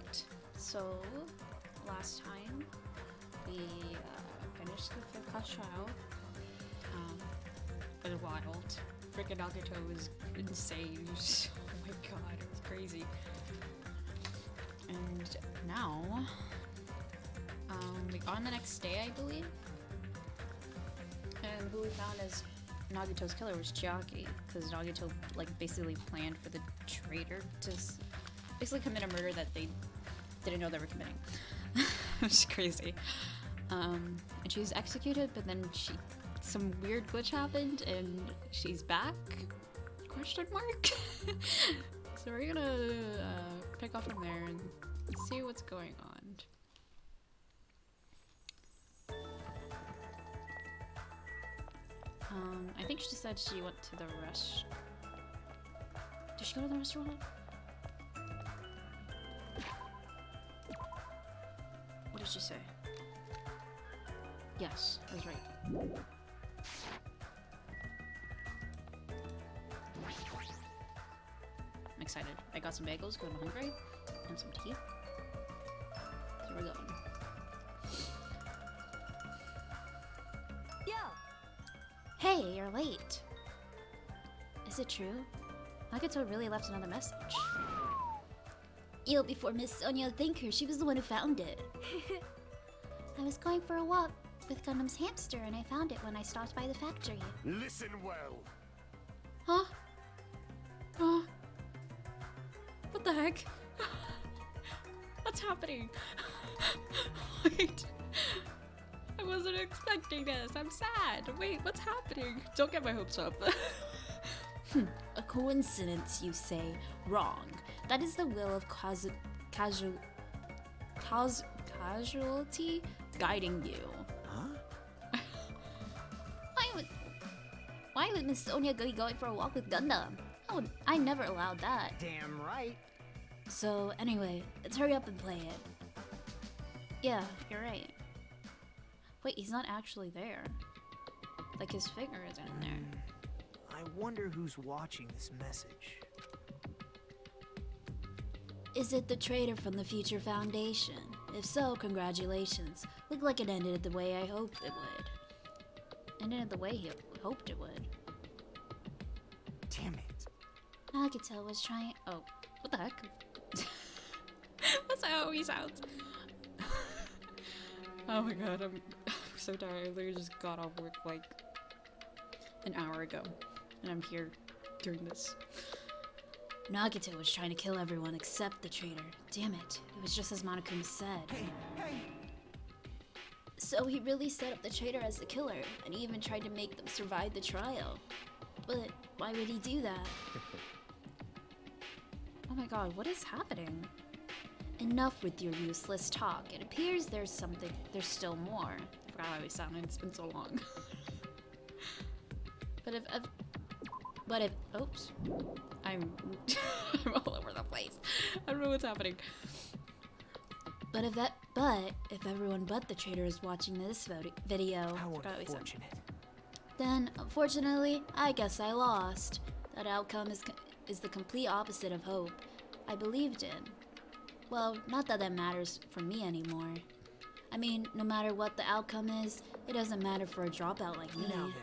Alright, so last time we finished the 5th class trial. It was wild. Freaking Nagato was insane. Oh my god, it was crazy. And now, we got on the next day, I believe. And who we found as Nagato's killer was Chiaki, because Nagato basically planned for the traitor to basically commit a murder that they didn't know they were committing. Which is crazy. And she was executed, but then some weird glitch happened and she's back? Question mark? So we're gonna pick up from there and see what's going on. I think she said she went to the Did she go to the restaurant? What did she say? Yes, I was right. I'm excited. I got some bagels because I'm hungry, and some tea. So we're going. Yo! Hey, you're late. Is it true? Nagato really left another message. Yo, before Miss Sonia thank her, she was the one who found it. I was going for a walk with Gundam's hamster and I found it when I stopped by the factory. Listen well. Huh? What the heck? What's happening? Wait. I wasn't expecting this. I'm sad. Wait, what's happening? Don't get my hopes up. A coincidence, you say? Wrong. That is the will of casualty guiding you. Huh? Why would Miss Sonia be going for a walk with Gundam? I never allowed that. Damn right. So anyway, let's hurry up and play it. Yeah, you're right. Wait, he's not actually there. Like his finger isn't in there. I wonder who's watching this message. Is it the traitor from the Future Foundation? If so, congratulations. Looked like it ended the way I hoped it would. Ended the way he hoped it would. Damn it. Nagato was trying. Oh, what the heck? That's how he sounds. Oh my god, I'm so tired. I literally just got off work like an hour ago. And I'm here doing this. Nagato was trying to kill everyone except the traitor. Damn it. It was just as Monokuma said. Hey! So he really set up the traitor as the killer, and he even tried to make them survive the trial. But why would he do that? Oh my god, what is happening? Enough with your useless talk. It appears there's still more. I forgot how he sounded. It's been so long. But if, oops. I'm all over the place. I don't know what's happening. But if everyone but the traitor is watching this video, How forgot what he said. unfortunate. then unfortunately, I guess I lost. That outcome is the complete opposite of hope I believed in. Well, not that matters for me anymore. I mean, no matter what the outcome is, it doesn't matter for a dropout like me. Now then.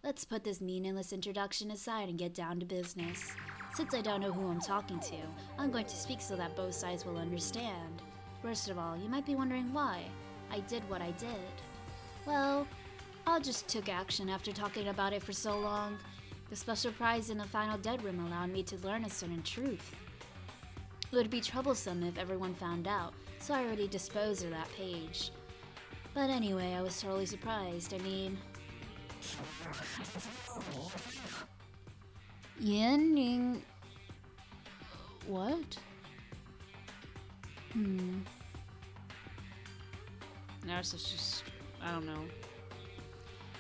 Let's put this meaningless introduction aside and get down to business. Since I don't know who I'm talking to, I'm going to speak so that both sides will understand. First of all, you might be wondering why I did what I did. Well, I just took action after talking about it for so long. The special prize in the final dead room allowed me to learn a certain truth. It would be troublesome if everyone found out, so I already disposed of that page. But anyway, I was totally surprised. I mean... Yanning... What? Now it's just, I don't know.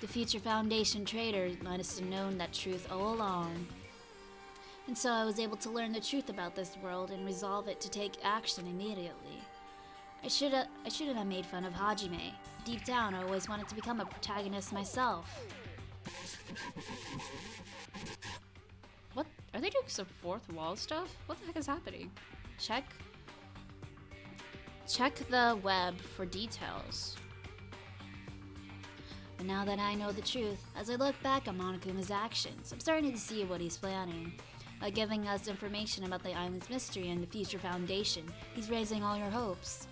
The Future Foundation traitor must have known that truth all along. And so I was able to learn the truth about this world and resolve it to take action immediately. I shouldn't have made fun of Hajime. Deep down, I always wanted to become a protagonist myself. What? Are they doing some fourth wall stuff? What the heck is happening? Check. Check the web for details. But now that I know the truth, as I look back on Monokuma's actions, I'm starting to see what he's planning. By giving us information about the island's mystery and the future foundation, he's raising all your hopes.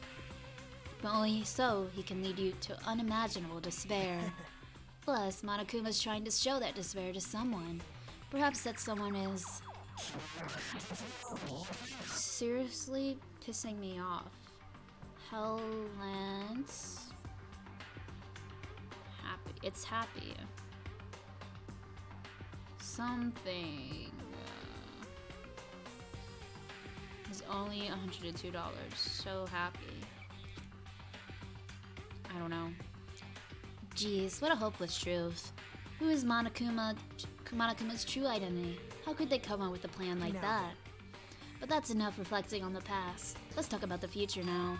But only so he can lead you to unimaginable despair. Plus, Monokuma's trying to show that despair to someone. Perhaps that someone is seriously pissing me off. Helllands. Happy. It's happy. Something. Is only $102. So happy. I don't know. Jeez, what a hopeless truth. Who is Monokuma's true identity? How could they come up with a plan like that? But that's enough reflecting on the past. Let's talk about the future now.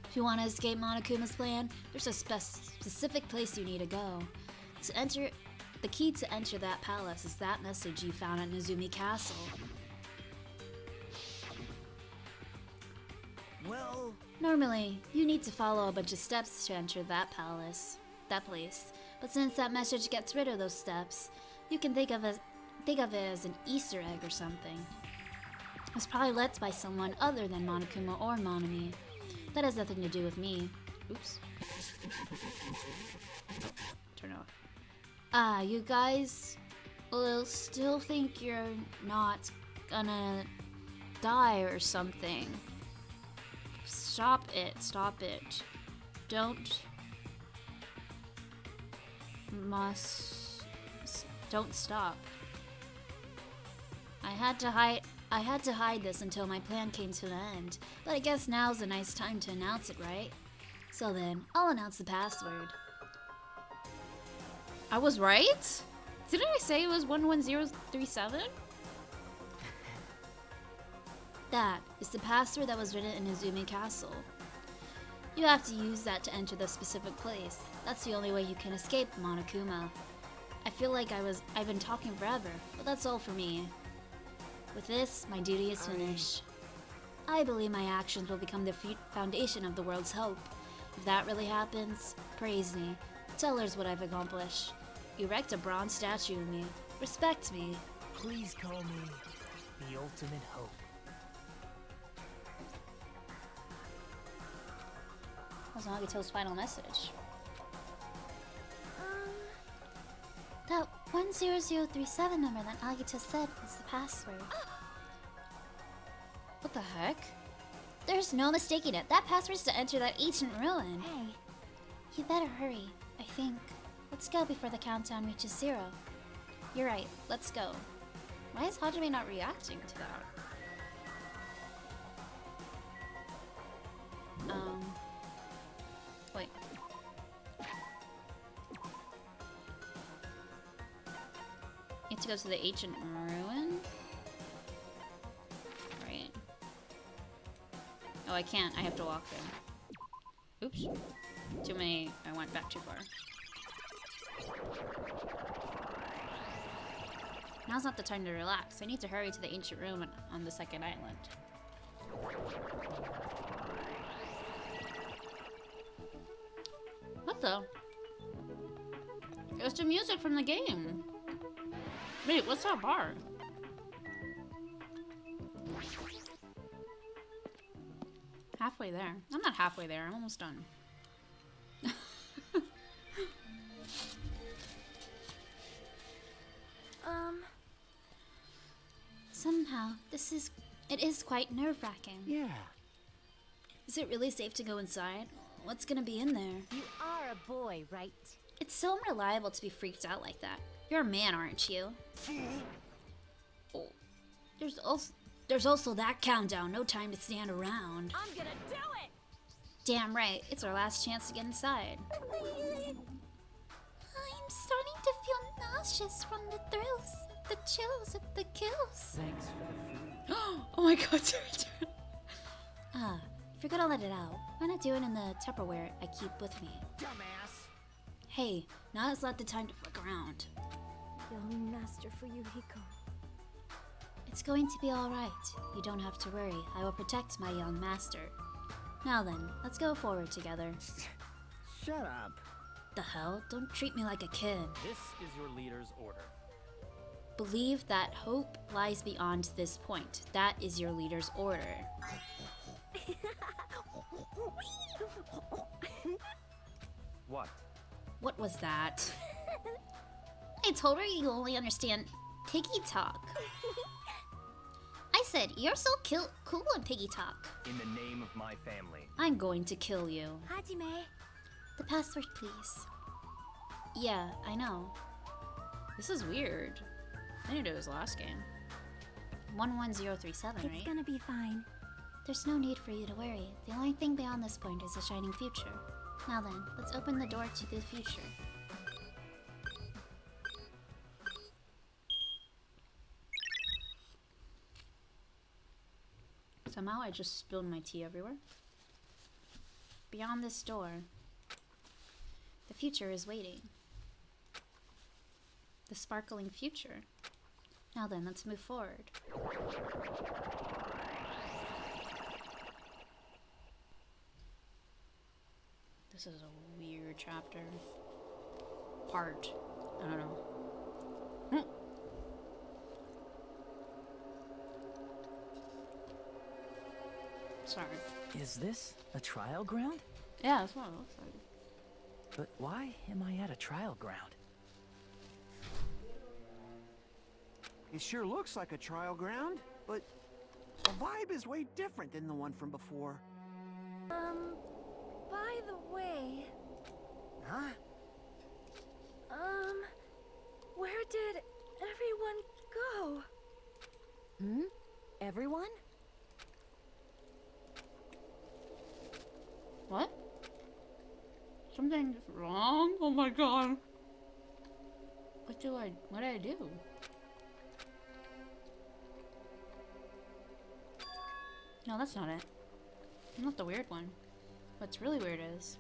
If you want to escape Monokuma's plan, there's a specific place you need to go. The key to enter that palace is that message you found at Nezumi Castle. Well, Normally, you need to follow a bunch of steps to enter that place. But since that message gets rid of those steps, you can think of it as an Easter egg or something. It's probably led by someone other than Monokuma or Monomi. That has nothing to do with me. Oops. Turn it off. You guys will still think you're not gonna die or something. Stop it. Don't stop. I had to hide this until my plan came to an end, but I guess now's a nice time to announce it, right? So then, I'll announce the password. I was right? Didn't I say it was 11037? That is the password that was written in Izumi Castle. You have to use that to enter the specific place. That's the only way you can escape Monokuma. I feel like I've been talking forever, but that's all for me. With this, my duty is finished. I believe my actions will become the foundation of the world's hope. If that really happens, praise me. Tell others what I've accomplished. Erect a bronze statue of me. Respect me. please call me the ultimate hope. That was Nagito's final message. That 10037 number that Nagito said was the password. What the heck? There's no mistaking it. That password's to enter that ancient ruin. Hey, you better hurry, I think. Let's go before the countdown reaches 0. You're right, let's go. Why is Hajime not reacting to that? Wait. You have to go to the ancient ruin? Right. Oh, I can't. I have to walk there. Oops. Too many. I went back too far. Now's not the time to relax. I need to hurry to the ancient ruin on the second island. What the? It's the music from the game. Wait, what's that bar? Halfway there. I'm not halfway there. I'm almost done. Somehow, it is quite nerve-wracking. Yeah. Is it really safe to go inside? What's gonna be in there? You are a boy, right? It's so unreliable to be freaked out like that. You're a man, aren't you? Oh, there's also that countdown. No time to stand around. I'm gonna do it! Damn right. It's our last chance to get inside. I'm starting to feel nauseous from the thrills, the chills, and the kills. Thanks for the food. Oh my god, If you're gonna let it out, why not do it in the Tupperware I keep with me? Dumbass. Hey, now is not the time to fuck around. Young master for Yuhiko. It's going to be alright. You don't have to worry. I will protect my young master. Now then, let's go forward together. Shut up. The hell? Don't treat me like a kid. This is your leader's order. Believe that hope lies beyond this point. That is your leader's order. What? What was that? I told her you only understand piggy talk. I said, you're so cool in piggy talk. In the name of my family. I'm going to kill you. Hajime. The password, please. Yeah, I know. This is weird. I knew it was last game. 11037, right? It's gonna be fine. There's no need for you to worry. The only thing beyond this point is a shining future. Now then, let's open the door to the future. Somehow I just spilled my tea everywhere. Beyond this door, the future is waiting. The sparkling future. Now then, let's move forward. This is a weird chapter. Part. I don't know. Sorry. Is this a trial ground? Yeah, that's what it looks like. But why am I at a trial ground? It sure looks like a trial ground, but the vibe is way different than the one from before. By the way, Huh? where did everyone go? Everyone? What? Something's wrong? Oh my god. What did I do? No, that's not it. I'm not the weird one. What's really weird is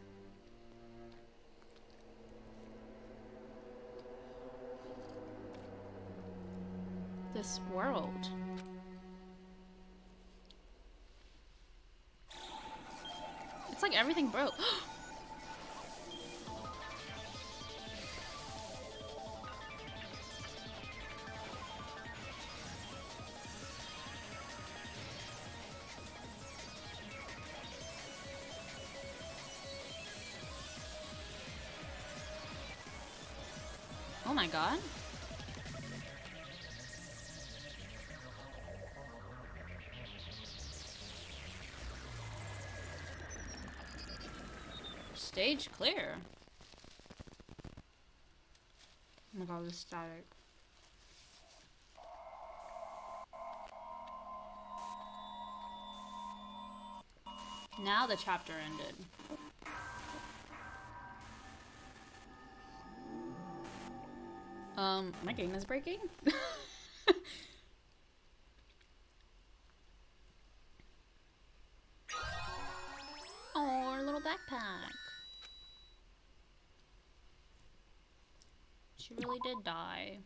this world. It's like everything broke. Oh my god. Stage clear. Oh my god, this static. Now the chapter ended. My game is breaking? Oh, our little backpack. She really did die.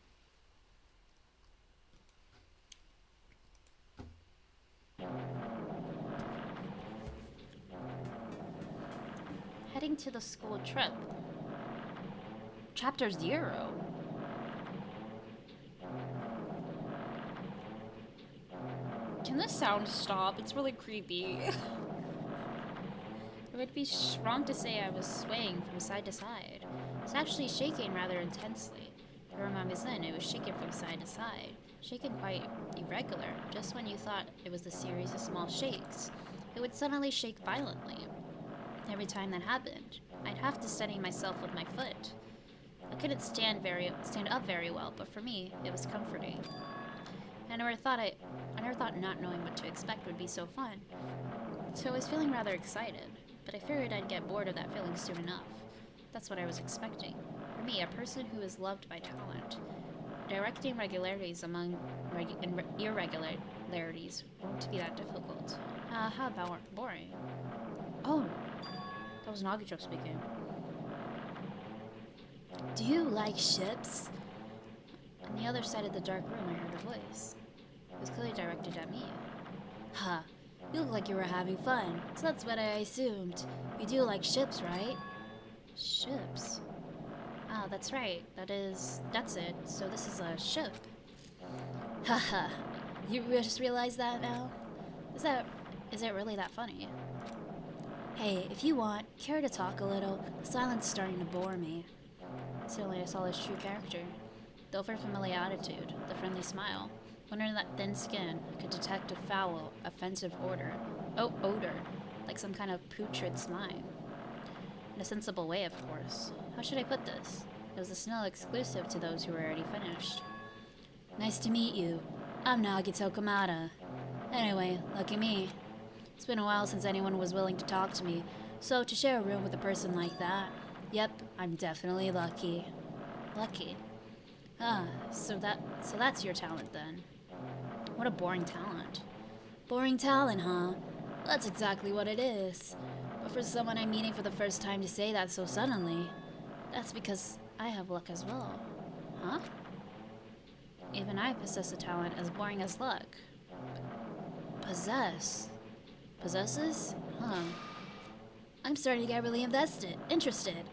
Heading to the school trip. Chapter 0. Can this sound stop? It's really creepy. It would be wrong to say I was swaying from side to side. It's actually shaking rather intensely. For a magazine, it was shaking from side to side. Shaken quite irregular. Just when you thought it was a series of small shakes, it would suddenly shake violently. Every time that happened, I'd have to steady myself with my foot. I couldn't stand up very well, but for me, it was comforting. I never thought not knowing what to expect would be so fun. So I was feeling rather excited, but I figured I'd get bored of that feeling soon enough. That's what I was expecting. For me, a person who is loved by talent, directing regularities among irregularities won't be that difficult. How about boring? Oh, that was Nagito speaking. Do you like ships? On the other side of the dark room, I heard a voice. It was clearly directed at me. Huh. You look like you were having fun, so that's what I assumed. You do like ships, right? Ships? Ah, that's right. That's it. So this is a ship. Haha. You just realized that now? Is it really that funny? Hey, if you want, care to talk a little? The silence is starting to bore me. Suddenly I saw his true character. The over-familiar attitude, the friendly smile. Under that thin skin, I could detect a foul, offensive odor, like some kind of putrid slime. In a sensible way, of course. How should I put this? It was a smell exclusive to those who were already finished. Nice to meet you. I'm Nagito Kamada. Anyway, lucky me. It's been a while since anyone was willing to talk to me, so to share a room with a person like that, yep, I'm definitely lucky. Lucky? Ah, so that's your talent then. What a boring talent. Boring talent, huh? That's exactly what it is. But for someone I'm meeting for the first time to say that so suddenly, that's because I have luck as well. Huh? Even I possess a talent as boring as luck. Possess? Possesses? Huh. I'm starting to get really interested.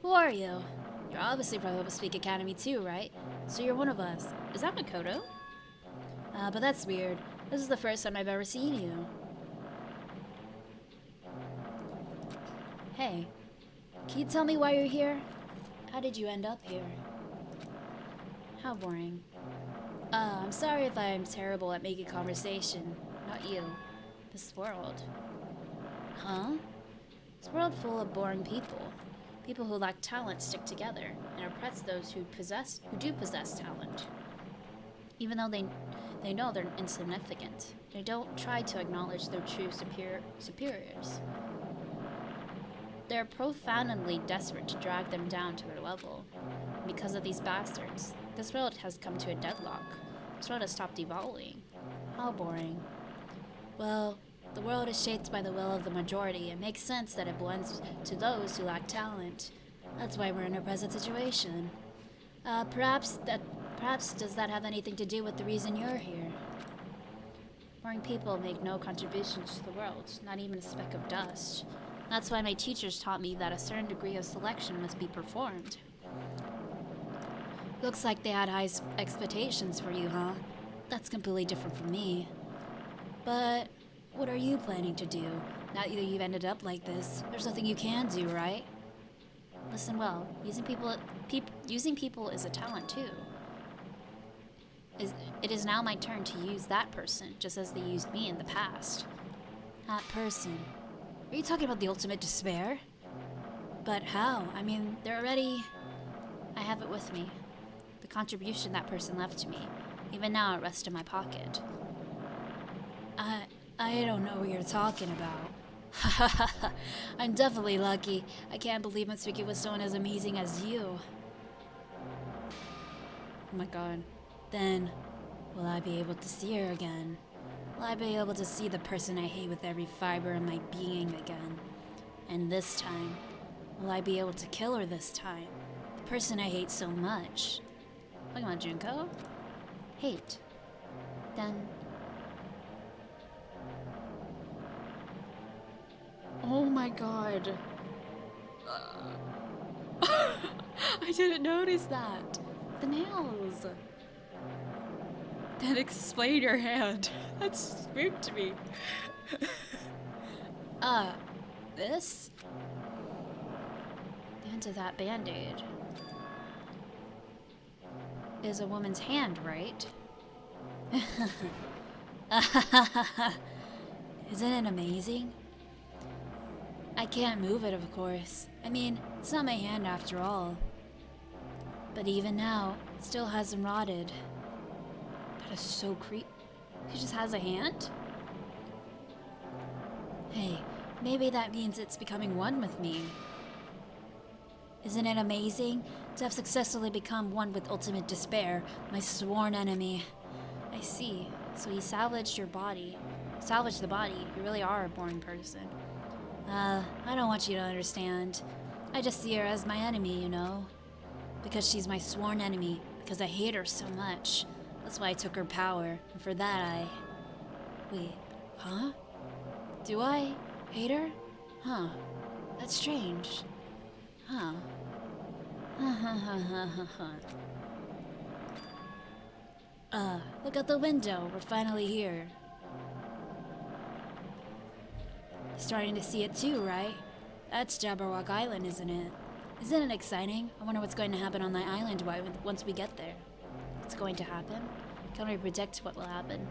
Who are you? You're obviously from the Speak Academy too, right? So you're one of us. Is that Makoto? But that's weird. This is the first time I've ever seen you. Hey, can you tell me why you're here? How did you end up here? How boring. I'm sorry if I'm terrible at making conversation. Not you. This world. Huh? This world full of boring people. People who lack talent stick together and oppress those who do possess talent. Even though they know they're insignificant, they don't try to acknowledge their true superiors. They're profoundly desperate to drag them down to their level. Because of these bastards, this world has come to a deadlock. This world has stopped evolving. How boring. Well, the world is shaped by the will of the majority. It makes sense that it blends to those who lack talent. That's why we're in our present situation. Perhaps does that have anything to do with the reason you're here? Boring people make no contributions to the world, not even a speck of dust. That's why my teachers taught me that a certain degree of selection must be performed. Looks like they had high expectations for you, huh? That's completely different from me. But what are you planning to do? Now that you've ended up like this, there's nothing you can do, right? Listen well, using people is a talent too. It is now my turn to use that person, just as they used me in the past. That person. Are you talking about the ultimate despair? But how? I mean, they're already... I have it with me. The contribution that person left to me. Even now it rests in my pocket. I don't know what you're talking about. I'm definitely lucky. I can't believe I'm speaking with someone as amazing as you. Oh my god. Then, will I be able to see her again? Will I be able to see the person I hate with every fiber of my being again? And this time, will I be able to kill her this time? The person I hate so much. Talking about Junko? Hate. Then... Oh my god. I didn't notice that. The nails. Then explain your hand. That spooked me. This? The end of that band-aid is a woman's hand, right? Isn't it amazing? I can't move it, of course. I mean, it's not my hand after all. But even now, it still hasn't rotted. That is so creepy. He just has a hand? Hey, maybe that means it's becoming one with me. Isn't it amazing to have successfully become one with ultimate despair, my sworn enemy? I see. So you salvaged your body. Salvaged the body. You really are a boring person. I don't want you to understand. I just see her as my enemy, you know? Because she's my sworn enemy. Because I hate her so much. That's why I took her power. And for that Wait, huh? Do I? Hate her? Huh. That's strange. Huh. Look out the window. We're finally here. Starting to see it too, right? That's Jabberwock Island, isn't it? Isn't it exciting? I wonder what's going to happen on the island once we get there. What's going to happen? Can we predict what will happen?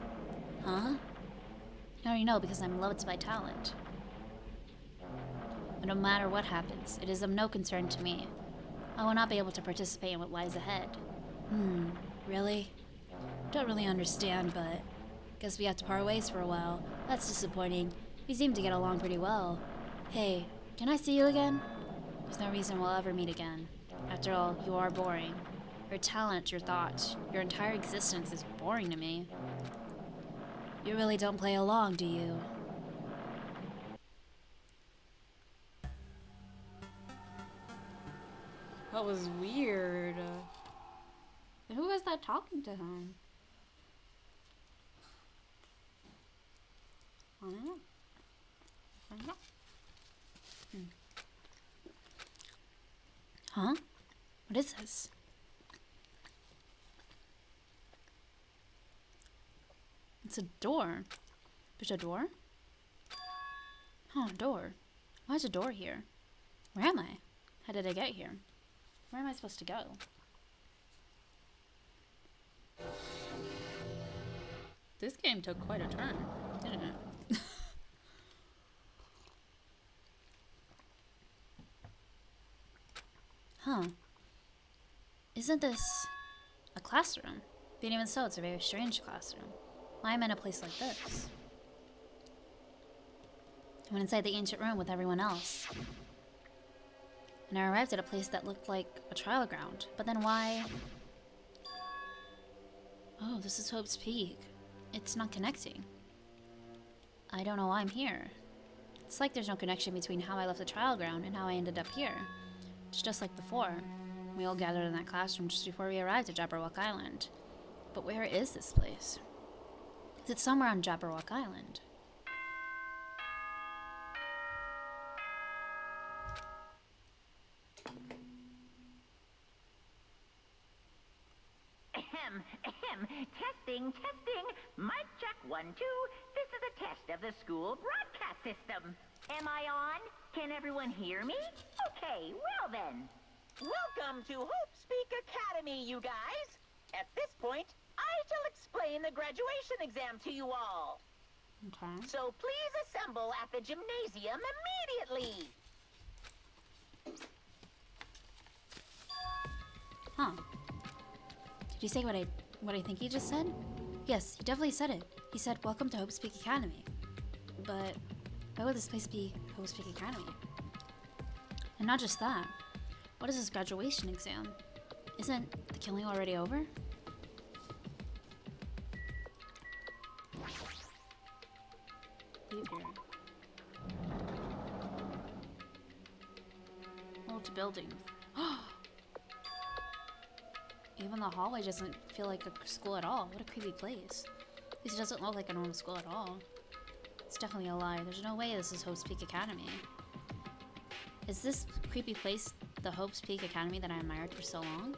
Huh? I already know because I'm loved by talent. But no matter what happens, it is of no concern to me. I will not be able to participate in what lies ahead. Really? Don't really understand, but guess we have to part ways for a while. That's disappointing. We seem to get along pretty well. Hey, can I see you again? There's no reason we'll ever meet again. After all, you are boring. Your talent, your thoughts, your entire existence is boring to me. You really don't play along, do you? That was weird. Who was that talking to him? I don't know. I don't know. Huh? What is this? It's a door. There's a door? Huh, a door. Why is a door here? Where am I? How did I get here? Where am I supposed to go? This game took quite a turn, didn't it? Huh. Isn't this a classroom? But even so, it's a very strange classroom. Why am I in a place like this? I went inside the ancient room with everyone else. And I arrived at a place that looked like a trial ground. But then why? Oh, this is Hope's Peak. It's not connecting. I don't know why I'm here. It's like there's no connection between how I left the trial ground and how I ended up here. It's just like before. We all gathered in that classroom just before we arrived at Jabberwock Island. But where is this place? Is it somewhere on Jabberwock Island? Ahem, ahem. Testing, testing. Mic check 1, 2. This is a test of the school broadcast system. Am I on? Can everyone hear me? Okay, well then. Welcome to Hope Speak Academy, you guys. At this point, I shall explain the graduation exam to you all. Okay. So please assemble at the gymnasium immediately. Huh. Did he say what I think he just said? Yes, he definitely said it. He said, "Welcome to Hope Speak Academy." But why would this place be Hope Speak Academy? And not just that. What is this graduation exam? Isn't the killing already over? Multi-building. Even the hallway doesn't feel like a school at all. What a creepy place. This doesn't look like a normal school at all. It's definitely a lie. There's no way this is Hope's Peak Academy. Is this creepy place the Hope's Peak Academy that I admired for so long?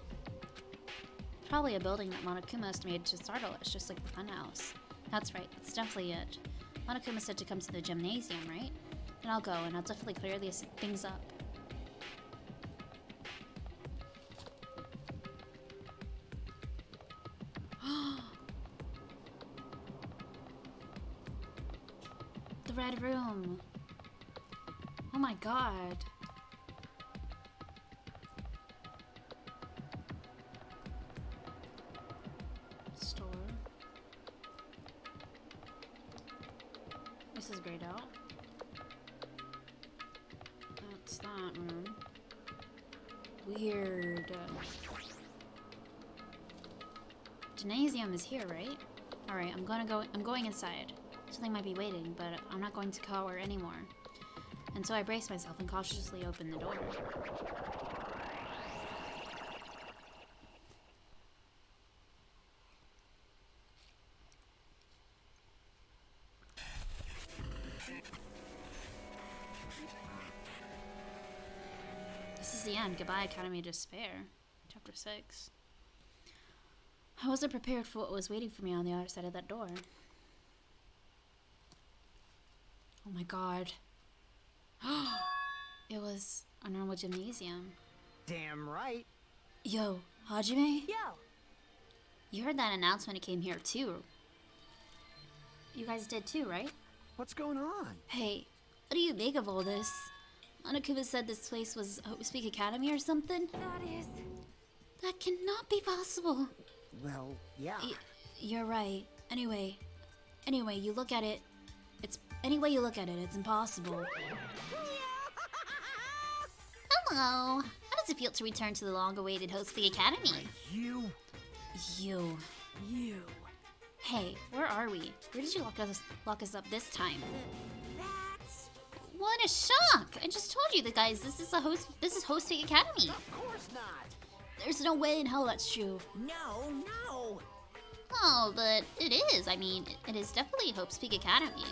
Probably a building that Monokuma estimated to startle us, just like the funhouse. That's right, that's definitely it. Monokuma said to come to the gymnasium, right? Then I'll go, and I'll definitely clear these things up. The red room. Oh my god. Store. This is grayed out. That's that room. Weird. Gymnasium is here, right? Alright, I'm going inside. Something might be waiting, but I'm not going to cower anymore. And so I brace myself and cautiously open the door. the end. Goodbye, Academy of Despair. Chapter 6. I wasn't prepared for what was waiting for me on the other side of that door. Oh my god. It was a normal gymnasium. Damn right. Yo, Hajime? Yo! You heard that announcement it came here too. You guys did too, right? What's going on? Hey, what do you make of all this? Monokuma said this place was Speak Academy or something? That is... That cannot be possible. Well, yeah. You're right. Anyway, you look at it. Any way you look at it, it's impossible. Hello. How does it feel to return to the long-awaited Speak Academy? You. You. Hey, where are we? Where did you lock us up this time? That's... What a shock! I just told you, guys. This is Speak Academy. Of course not. There's no way in hell that's true. No! Oh, but it is. I mean, it is definitely Speak Academy.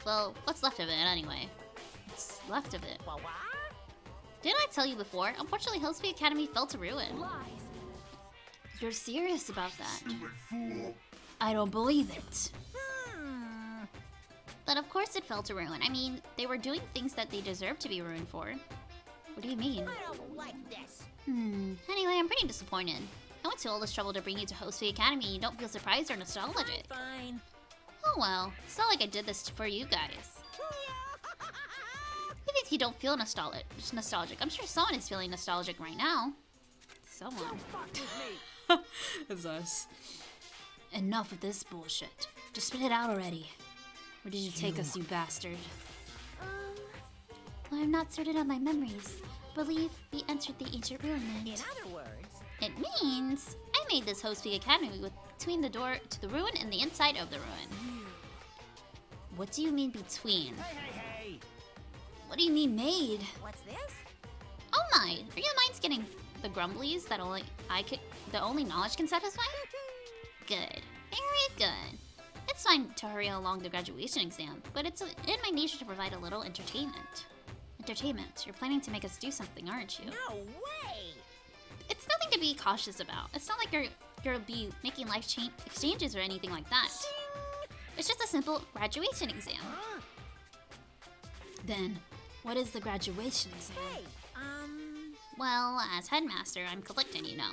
Well, what's left of it anyway? What's left of it? What? Didn't I tell you before? Unfortunately, Speak Academy fell to ruin. Lies. You're serious about that? I don't believe it. But of course it fell to ruin. I mean, they were doing things that they deserved to be ruined for. What do you mean? I don't like this. Anyway, I'm pretty disappointed. I went to all this trouble to bring you to Speak Academy and you don't feel surprised or nostalgic. Fine. Oh well, it's not like I did this for you guys. Even if you don't feel nostalgic, I'm sure someone is feeling nostalgic right now. Someone. It's us. Enough of this bullshit. Just spit it out already. Where did you take us, you bastard? Well, I'm not certain on my memories. I believe we entered the ancient ruinment. In other words... It means I made this Speak Academy between the door to the ruin and the inside of the ruin. What do you mean between? Hey! What do you mean made? What's this? Oh my! Are your minds getting the grumblies that the only knowledge can satisfy? Good. Very good. It's fine to hurry along the graduation exam, but it's in my nature to provide a little entertainment. You're planning to make us do something, aren't you? No way! It's nothing to be cautious about. It's not like you'll be making life exchanges or anything like that. It's just a simple graduation exam. Then, what is the graduation exam? Hey, Well, as headmaster, I'm conflicted, you know.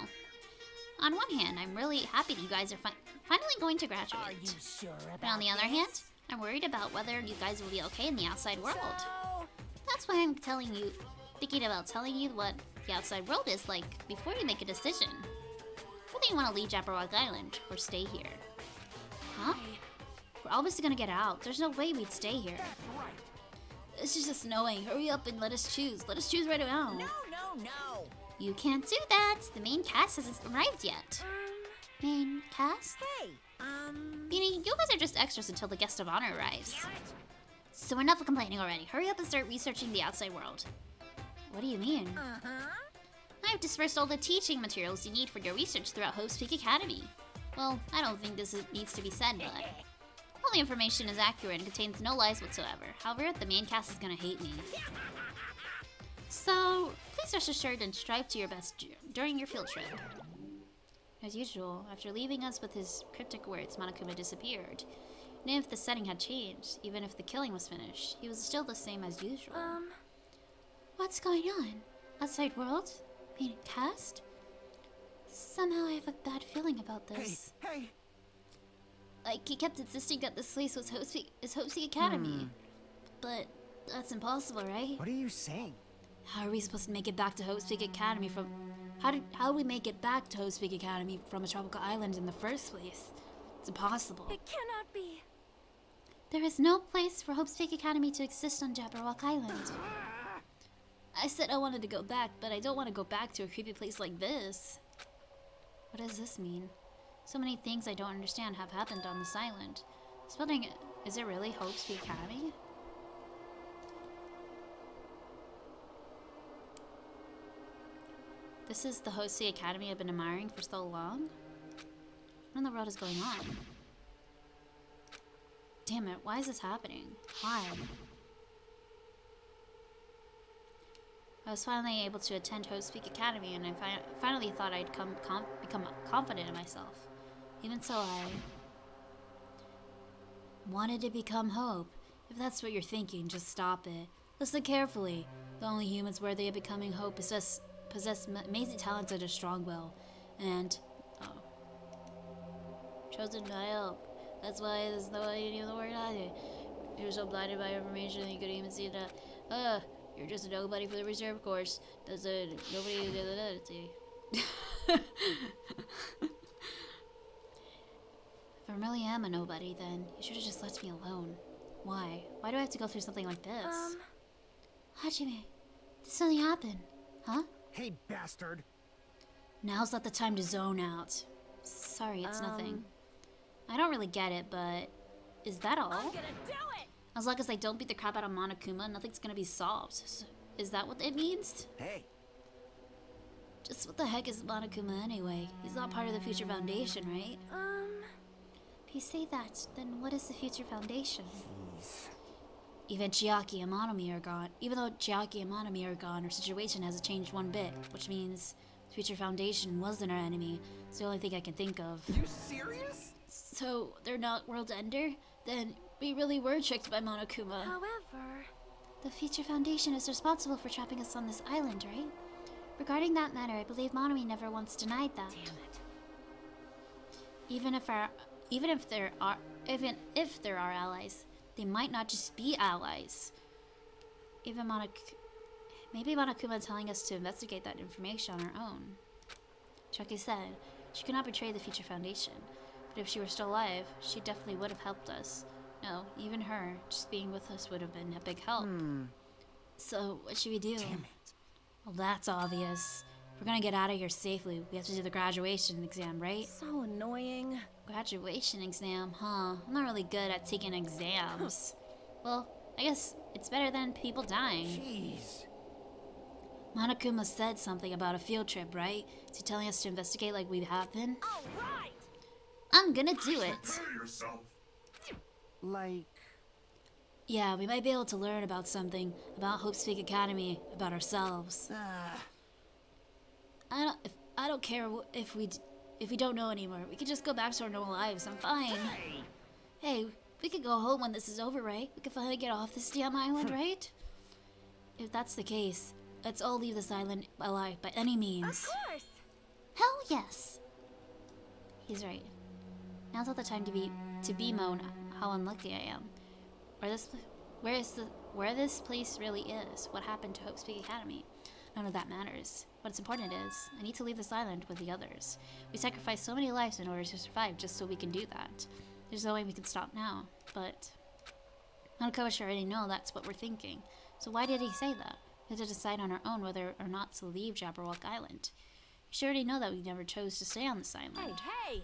On one hand, I'm really happy you guys are finally going to graduate. Are you sure about But on the other this? hand, I'm worried about whether you guys will be okay in the outside world. So... That's why I'm thinking about telling you what the outside world is like before you make a decision. Whether you want to leave Jabberwock Island or stay here. Huh? We're obviously gonna get out. There's no way we'd stay here. This is just snowing. Hurry up and let us choose. Let us choose right now. No! You can't do that. The main cast hasn't arrived yet. Main cast? Hey, Meaning you guys are just extras until the guest of honor arrives. So enough of complaining already. Hurry up and start researching the outside world. What do you mean? I've dispersed all the teaching materials you need for your research throughout Speak Academy. Well, I don't think this needs to be said, but all the information is accurate and contains no lies whatsoever. However, the main cast is gonna hate me. So, please rest assured and strive to your best during your field trip. As usual, after leaving us with his cryptic words, Monokuma disappeared. And even if the setting had changed, even if the killing was finished, he was still the same as usual. What's going on? Outside world? Main cast? Somehow I have a bad feeling about this. Hey! Like, he kept insisting that this place was Speak Academy. But that's impossible, right? What are you saying? How are we supposed to make it back to Speak Academy from... How do we make it back to Speak Academy from a tropical island in the first place? It's impossible. it cannot be. There is no place for Speak Academy to exist on Jabberwock Island. I said I wanted to go back, but I don't want to go back to a creepy place like this. What does this mean? So many things I don't understand have happened on this island. Spelling, is it really Speak Academy? This is the Speak Academy I've been admiring for so long? What in the world is going on? Damn it, why is this happening? Why? I was finally able to attend Hope's Peak Academy, and I finally thought I'd become confident in myself. Even so, I wanted to become Hope. If that's what you're thinking, just stop it. Listen carefully. The only humans worthy of becoming Hope possess amazing talents and a strong will. And, chosen by Hope. That's why there's no any of the word either. You're so blinded by information that you couldn't even see that. You're just a nobody for the reserve course. That's a nobody. If I really am a nobody, then you should have just left me alone. Why? Why do I have to go through something like this? Hajime, did something happen? Huh? Hey, bastard! Now's not the time to zone out. Sorry, it's nothing. I don't really get it, but is that all? I'm gonna do it! As long as I don't beat the crap out of Monokuma, nothing's gonna be solved. So, is that what it means? Hey, Just what the heck is Monokuma anyway? He's not part of the Future Foundation, right? If you say that, then what is the Future Foundation? Even Chiaki and Monomi are gone. Even though Chiaki and Monomi are gone, our situation hasn't changed one bit, which means the Future Foundation wasn't our enemy. It's the only thing I can think of. you serious? So, they're not World Ender? Then we really were tricked by Monokuma. However, The Future Foundation is responsible for trapping us on this island, right? Regarding that matter, I believe Monomi never once denied that. damn it. Even if there are allies, they might not just be allies. Maybe Monokuma telling us to investigate that information on our own. Chucky said she could not betray the Future Foundation, but if she were still alive, she definitely would have helped us. No, even her, just being with us would have been a big help. So, what should we do? Damn it. Well, that's obvious. If we're gonna get out of here safely, we have to do the graduation exam, right? So annoying. Graduation exam, huh? I'm not really good at taking exams. Well, I guess it's better than people dying. Jeez. Monokuma said something about a field trip, right? Is he telling us to investigate like we have been? All right! I'm gonna do it. Like, Yeah, we might be able to learn about something, about Hope's Peak Academy, about ourselves. I don't care if we don't know anymore. We could just go back to our normal lives. I'm fine. Hey, we could go home when this is over, right? We could finally get off this damn island, right? If that's the case, let's all leave this island alive by any means. Of course! Hell yes! He's right. Now's not the time to bemoan how unlucky I am. Where this place really is. What happened to Hope's Peak Academy? None of that matters. What's important is, I need to leave this island with the others. We sacrificed so many lives in order to survive just so we can do that. There's no way we can stop now, but Monokuma should already know that's what we're thinking. So why did he say that? We had to decide on our own whether or not to leave Jabberwock Island. We should already know that we never chose to stay on this island. Hey!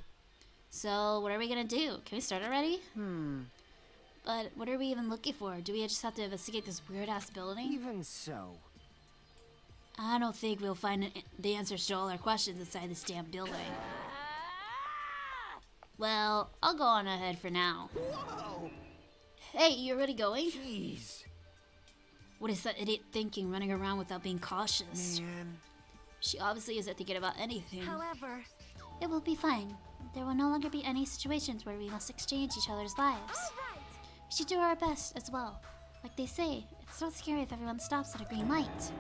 So what are we gonna do? Can we start already? But what are we even looking for? Do we just have to investigate this weird-ass building? Even so. I don't think we'll find the answers to all our questions inside this damn building. Well, I'll go on ahead for now. whoa! Hey, you already going? Jeez. What is that idiot thinking, running around without being cautious? Man. She obviously isn't thinking about anything. However, It will be fine. There will no longer be any situations where we must exchange each other's lives. alright! We should do our best as well. Like they say, it's not scary if everyone stops at a green light.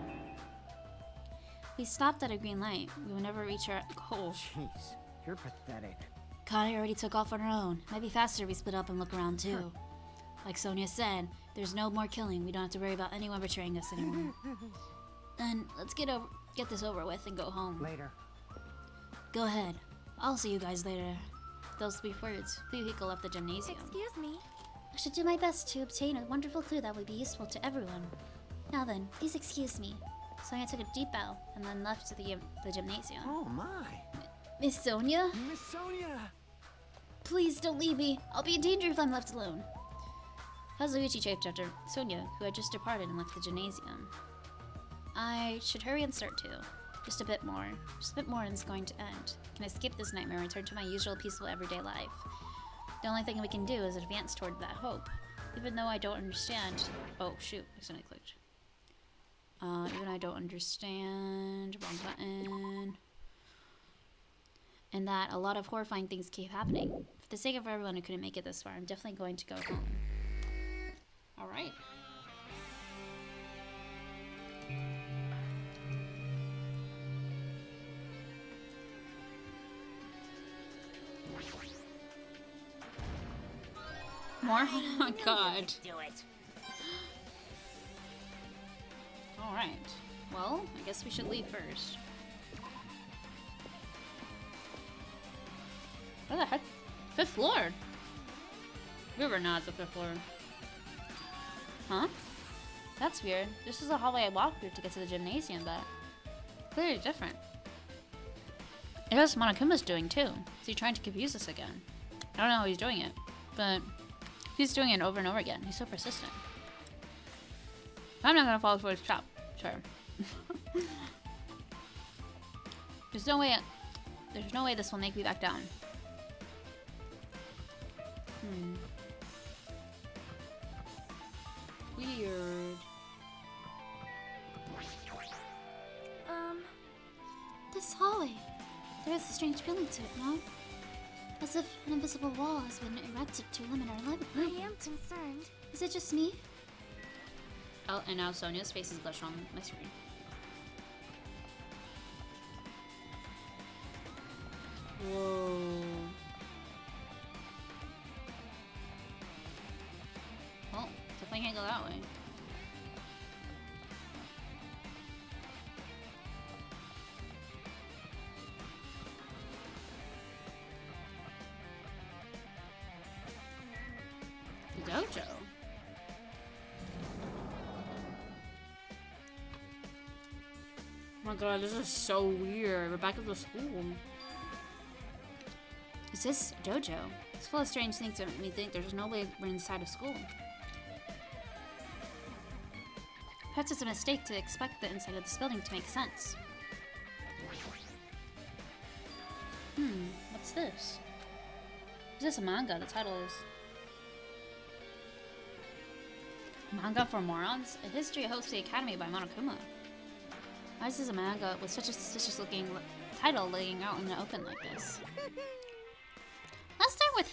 If we stopped at a green light, we would never reach our goal. Jeez, you're pathetic. Connie already took off on her own. Might be faster if we split up and look around too. Like Sonia said, there's no more killing. We don't have to worry about anyone betraying us anymore. Then let's get this over with and go home. Later. Go ahead. I'll see you guys later. Those brief words, Fuyuhiko left the gymnasium. Excuse me. I should do my best to obtain a wonderful clue that would be useful to everyone. Now then, please excuse me. Sonia took a deep bow and then left the gymnasium. Oh my. Miss Sonia? Miss Sonia! Please don't leave me. I'll be in danger if I'm left alone. Kazuichi chafed after Sonia, who had just departed and left the gymnasium. I should hurry and start too. Just a bit more. Just a bit more and it's going to end. Can I skip this nightmare and return to my usual peaceful everyday life? The only thing we can do is advance toward that hope. Even though I don't understand... Oh, shoot. I accidentally clicked. Even I don't understand. Wrong button. And that a lot of horrifying things keep happening. For the sake of everyone who couldn't make it this far, I'm definitely going to go home. Alright. More? Oh my god. Do it. Alright. Well, I guess we should leave first. Where the heck? Fifth floor? We were not at the fifth floor. Huh? That's weird. This is the hallway I walked through to get to the gymnasium, but clearly different. It is what Monokuma's doing too. Is he trying to confuse us again? I don't know how he's doing it, but he's doing it over and over again. He's so persistent. I'm not gonna fall for his trap. Sure. There's no way this will make me back down. Weird. This hallway. There is a strange feeling to it, no? As if an invisible wall has been erected to limit our movement. I am concerned. Is it just me? Oh, and now Sonia's face is glitched on my screen. Whoa. Well, definitely can't go that way. The dojo. Oh my god, this is so weird. We're back at the school. Is this a dojo? It's full of strange things that make me think there's no way we're inside of school. Perhaps it's a mistake to expect the inside of this building to make sense. What's this? Is this a manga? The title is Manga for Morons? A History of Hosty Academy by Monokuma. Why is this a manga with such a suspicious looking title laying out in the open like this? Let's start with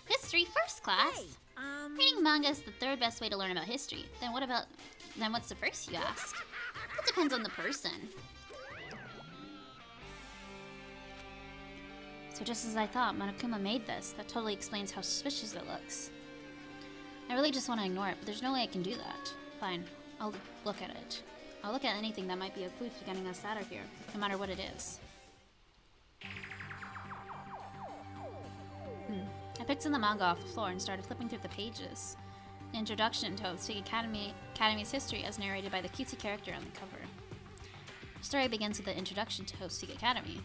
history first, class. Reading manga is the third best way to learn about history. Then what's the first, you ask? It depends on the person. So just as I thought, Monokuma made this. That totally explains how suspicious it looks. I really just want to ignore it, but there's no way I can do that. Fine, I'll look at it. I'll look at anything that might be a clue to getting us out of here, no matter what it is. I picked up the manga off the floor and started flipping through the pages. The introduction to Hotsuki Academy's history as narrated by the cutesy character on the cover. The story begins with the introduction to Hotsuki Academy.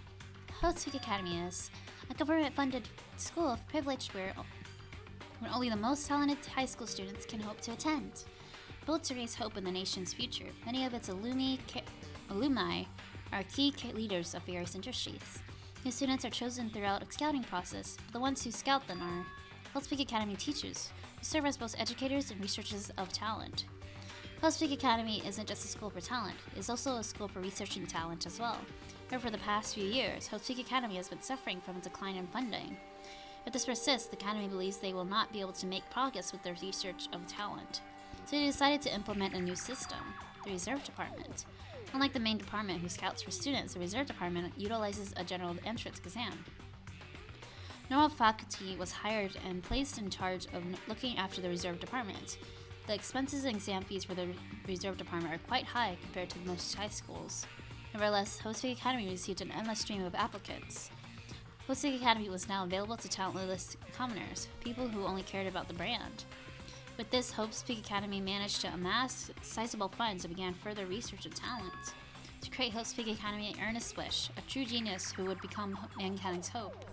Hotsuki Academy is a government-funded school of privilege where only the most talented high school students can hope to attend. Built to raise hope in the nation's future, many of its alumni are key leaders of various industries. New students are chosen throughout a scouting process, but the ones who scout them are Hotsuki Academy teachers, who serve as both educators and researchers of talent. Hotsuki Academy isn't just a school for talent, it is also a school for researching talent as well. However, for the past few years, Hotsuki Academy has been suffering from a decline in funding. If this persists, the Academy believes they will not be able to make progress with their research of talent. So they decided to implement a new system, the Reserve Department. Unlike the main department who scouts for students, the Reserve Department utilizes a general entrance exam. Normal faculty was hired and placed in charge of looking after the Reserve Department. The expenses and exam fees for the Reserve Department are quite high compared to most high schools. Nevertheless, Hotsuki Academy received an endless stream of applicants. Hotsuki Academy was now available to talentless commoners, people who only cared about the brand. With this, Hotsuki Academy managed to amass sizable funds and began further research of talent. To create Hotsuki Academy, Ernest Wish, a true genius who would become mankind's hope.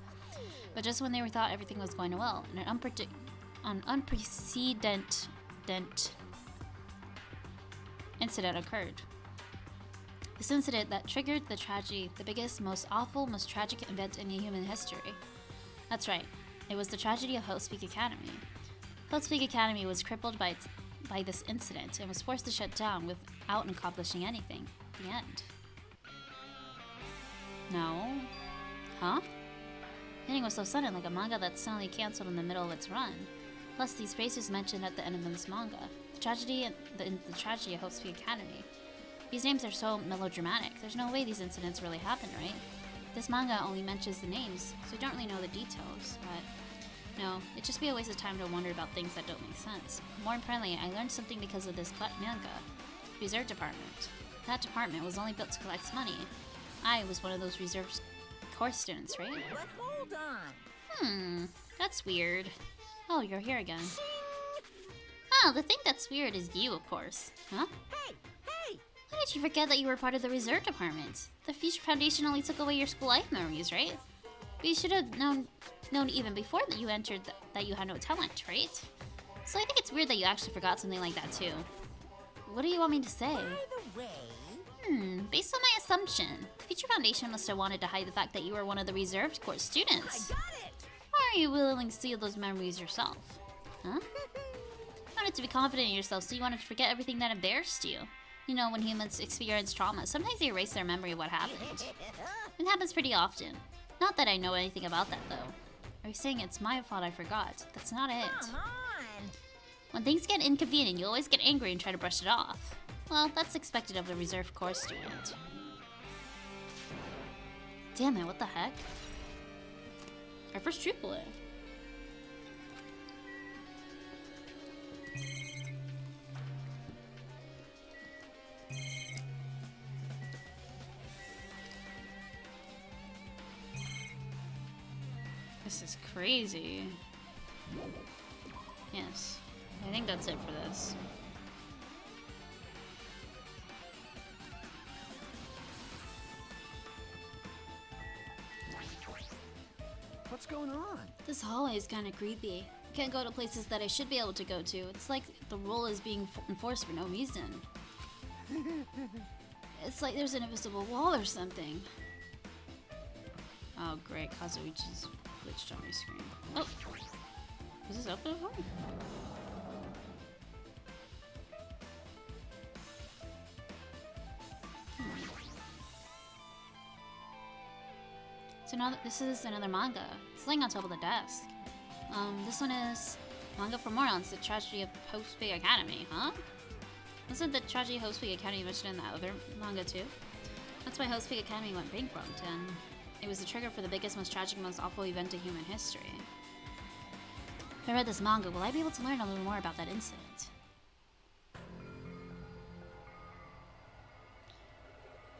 But just when they thought everything was going well, an unprecedented incident occurred. This incident that triggered the tragedy, the biggest, most awful, most tragic event in human history. That's right, it was the tragedy of Hotsuki Academy. Hotsuki Academy was crippled by by this incident and was forced to shut down without accomplishing anything. The end. No. Huh? The ending was so sudden, like a manga that's suddenly cancelled in the middle of its run. Plus, these phrases mentioned at the end of this manga. The tragedy and the tragedy of Hope Speak Academy. These names are so melodramatic. There's no way these incidents really happened, right? This manga only mentions the names, so we don't really know the details, but no, it'd just be a waste of time to wonder about things that don't make sense. More importantly, I learned something because of this manga. Reserve Department. That department was only built to collect money. I was one of those reserve course students, right? But hold on. That's weird. Oh, you're here again. Oh, the thing that's weird is you, of course. Huh? Hey! Why did you forget that you were part of the reserve department? The Future Foundation only took away your school life memories, right? But you should have known even before that you entered that you had no talent, right? So I think it's weird that you actually forgot something like that too. What do you want me to say? By the way, Based on my assumption, the Future Foundation must have wanted to hide the fact that you were one of the reserved course students. I got it! Why are you willing to steal those memories yourself? Huh? You wanted to be confident in yourself, so you wanted to forget everything that embarrassed you. You know, when humans experience trauma, sometimes they erase their memory of what happened. It happens pretty often. Not that I know anything about that, though. Are you saying it's my fault I forgot? That's not it. Come on! When things get inconvenient, you always get angry and try to brush it off. Well, that's expected of a reserve course student. Damn it, what the heck? Our first triplet. This is crazy. Yes, I think that's it for this. What's going on? This hallway is kind of creepy. I can't go to places that I should be able to go to. It's like the rule is being enforced for no reason. It's like there's an invisible wall or something. Oh great, Kazuichi's glitched on my screen. Oh! Was this open before? So now this is another manga. It's laying on top of the desk. This one is manga for morons, the tragedy of Hope Speak Academy, huh? Wasn't the tragedy of Hope Speak Academy mentioned in that other manga too? That's why Hope Speak Academy went bankrupt, and it was the trigger for the biggest, most tragic, most awful event in human history. If I read this manga, will I be able to learn a little more about that incident?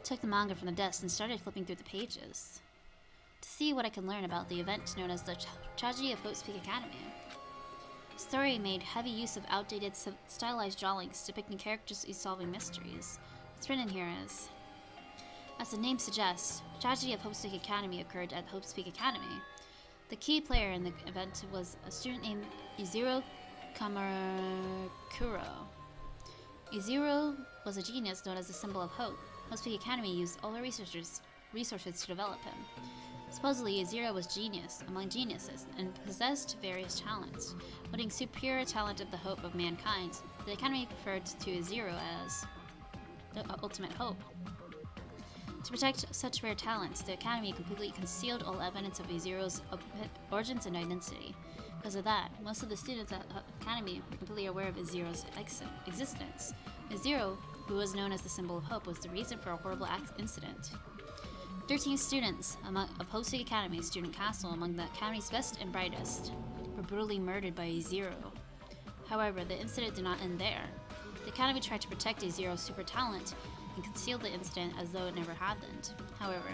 Took the manga from the desk and started flipping through the pages to see what I can learn about the event known as the tragedy of Hope Speak Academy. The story made heavy use of outdated stylized drawings depicting characters solving mysteries. What's written here is, as the name suggests, the tragedy of Hope Speak Academy occurred at Hope Speak Academy. The key player in the event was a student named Izuru Kamakuro. Izuru was a genius known as the symbol of hope. Hope Speak Academy used all their resources to develop him. Supposedly, Izuru was genius among geniuses and possessed various talents. Putting superior talent of the hope of mankind, the Academy referred to Izuru as the ultimate hope. To protect such rare talents, the Academy completely concealed all evidence of Izuru's origins and identity. Because of that, most of the students at the Academy were completely aware of Izuru's existence. Izuru, who was known as the symbol of hope, was the reason for a horrible incident. 13 students of Hope Speak Academy Student Castle, among the Academy's best and brightest, were brutally murdered by Izuru. However, the incident did not end there. The Academy tried to protect Izuru's super talent and concealed the incident as though it never happened. However,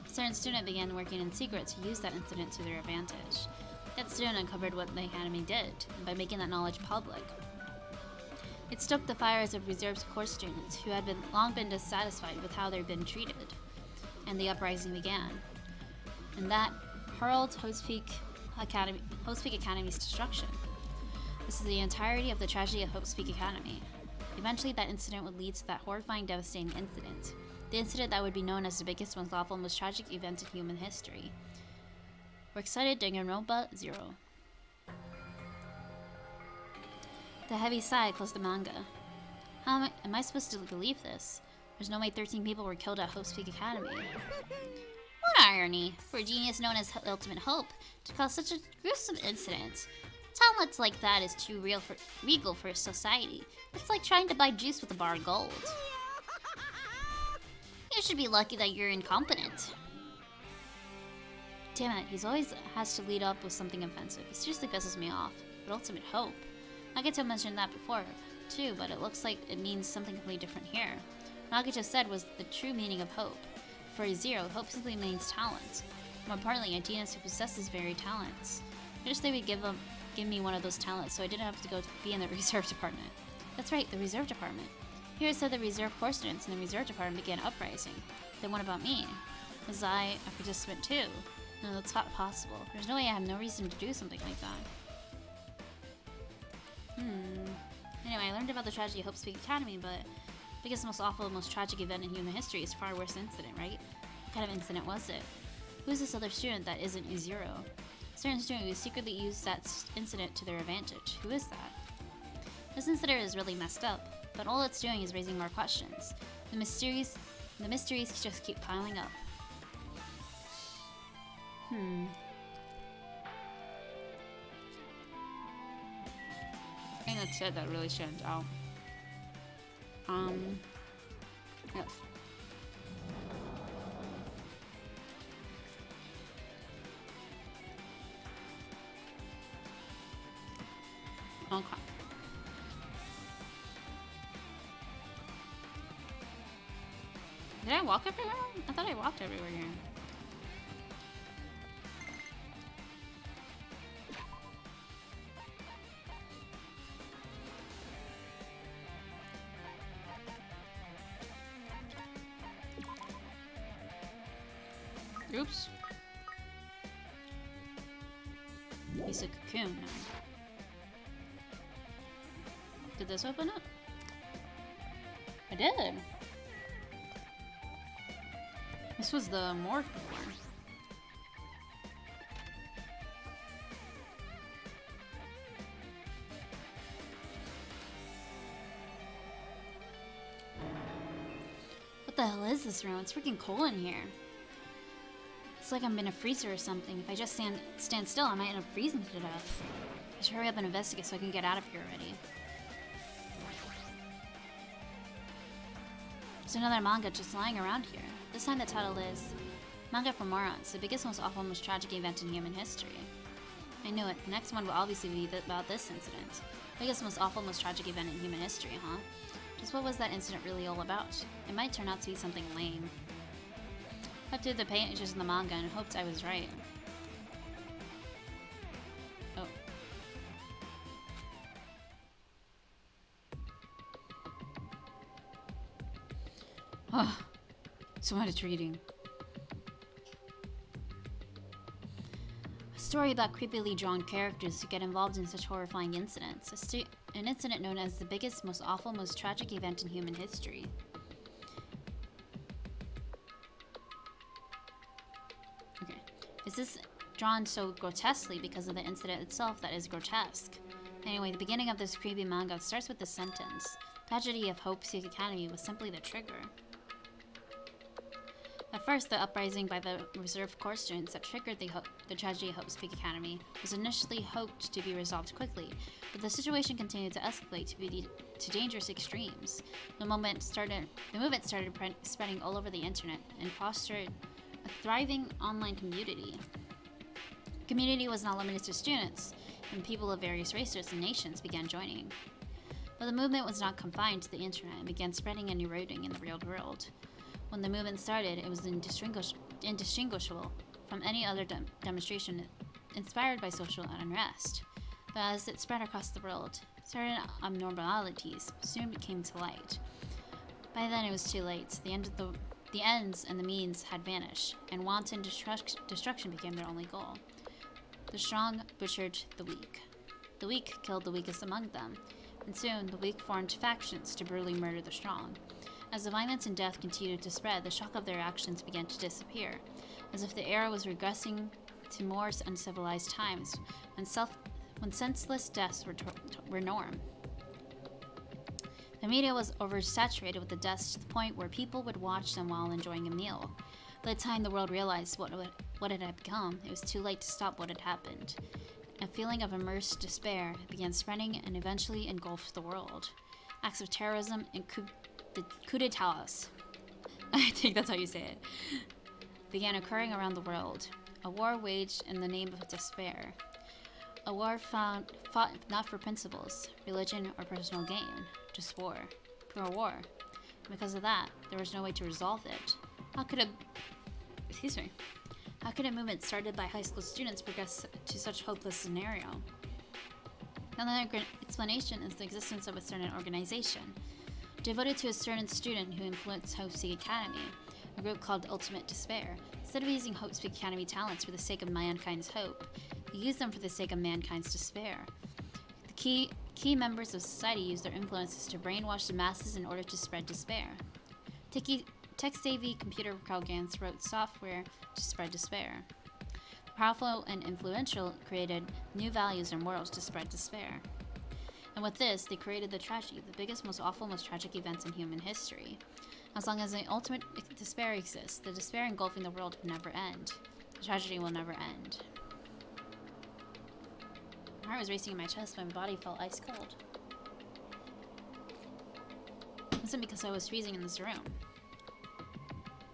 a certain student began working in secret to use that incident to their advantage. That student uncovered what the Academy did, by making that knowledge public. It stoked the fires of reserved course students who had long been dissatisfied with how they'd been treated, and the uprising began. And that heralded Hope Speak Academy's destruction. This is the entirety of the tragedy of Hope Speak Academy. Eventually, that incident would lead to that horrifying, devastating incident. The incident that would be known as the biggest, most awful, most tragic event in human history. We're excited, Danganronpa 0. The heavy sigh closed the manga. How am I supposed to believe this? There's no way 13 people were killed at Hope's Peak Academy. What irony, for a genius known as Ultimate Hope to cause such a gruesome incident. Talent like that is too regal for society. It's like trying to buy juice with a bar of gold. You should be lucky that you're incompetent. Damn it, he's always has to lead up with something offensive. It seriously pisses me off. But Ultimate Hope. Nagito mentioned that before, too, but it looks like it means something completely different here. What Nagito said was the true meaning of hope. For a zero, hope simply means talent. More importantly, a genius who possesses very talents. I wish they would give me one of those talents so I didn't have to go be in the reserve department. That's right, the reserve department. Here it said the reserve corps students in the reserve department began uprising. Then what about me? Was I a participant too? No, that's not possible. There's no way I have no reason to do something like that. Anyway, I learned about the tragedy of Hope's Peak Academy, but biggest, most awful, most tragic event in human history is far worse incident, right? What kind of incident was it? Who's this other student that isn't a zero? A certain student who secretly used that incident to their advantage. Who is that? This incident is really messed up, but all it's doing is raising more questions. The mysteries just keep piling up. I think that's it that really stands out. Yes. Okay. Did I walk everywhere? I thought I walked everywhere here. Oops. He's a cocoon now. Did this open up? I did. This was the morgue before. What the hell is this room? It's freaking cold in here. It's like I'm in a freezer or something. If I just stand still, I might end up freezing to death. I should hurry up and investigate so I can get out of here already. There's another manga just lying around here. This time the title is Manga for Morons, the biggest, most awful, most tragic event in human history. I knew it. The next one will obviously be about this incident. Biggest, most awful, most tragic event in human history, huh? Just what was that incident really all about? It might turn out to be something lame. I did the pages in the manga and hoped I was right. Oh. Oh, so much reading. A story about creepily drawn characters who get involved in such horrifying incidents. An incident known as the biggest, most awful, most tragic event in human history. Okay. Is this drawn so grotesquely because of the incident itself that is grotesque? Anyway, the beginning of this creepy manga starts with this sentence. Tragedy of Hope's Peak Academy was simply the trigger. At first, the uprising by the reserve corps students that triggered the tragedy of Hope's Peak Academy was initially hoped to be resolved quickly, but the situation continued to escalate to dangerous extremes. The movement started spreading all over the internet and fostered a thriving online community. The community was not limited to students, and people of various races and nations began joining. But the movement was not confined to the internet and began spreading and eroding in the real world. When the movement started, it was indistinguishable from any other demonstration inspired by social unrest. But as it spread across the world, certain abnormalities soon came to light. By then it was too late. The ends and the means had vanished, and wanton destruction became their only goal. The strong butchered the weak. The weak killed the weakest among them, and soon the weak formed factions to brutally murder the strong. As the violence and death continued to spread, the shock of their actions began to disappear, as if the era was regressing to more uncivilized times when senseless deaths were norm. The media was oversaturated with the deaths to the point where people would watch them while enjoying a meal. By the time the world realized what it had become, it was too late to stop what had happened. A feeling of immersed despair began spreading and eventually engulfed the world. Acts of terrorism and coup d'etats, I think that's how you say it, began occurring around the world. A war waged in the name of despair. A war fought not for principles, religion, or personal gain, just war. Pure war. And because of that, there was no way to resolve it. How could a movement started by high school students progress to such a hopeless scenario? Another explanation is the existence of a certain organization, devoted to a certain student who influenced Hope Speak Academy, a group called Ultimate Despair. Instead of using Hope Speak Academy talents for the sake of mankind's hope, he used them for the sake of mankind's despair. The key members of society used their influences to brainwash the masses in order to spread despair. Tech-savvy computer programs wrote software to spread despair. Powerful and influential created new values and morals to spread despair. And with this, they created the tragedy, the biggest, most awful, most tragic events in human history. As long as the ultimate despair exists, the despair engulfing the world will never end. The tragedy will never end. My heart was racing in my chest, my body felt ice cold. It wasn't because I was freezing in this room.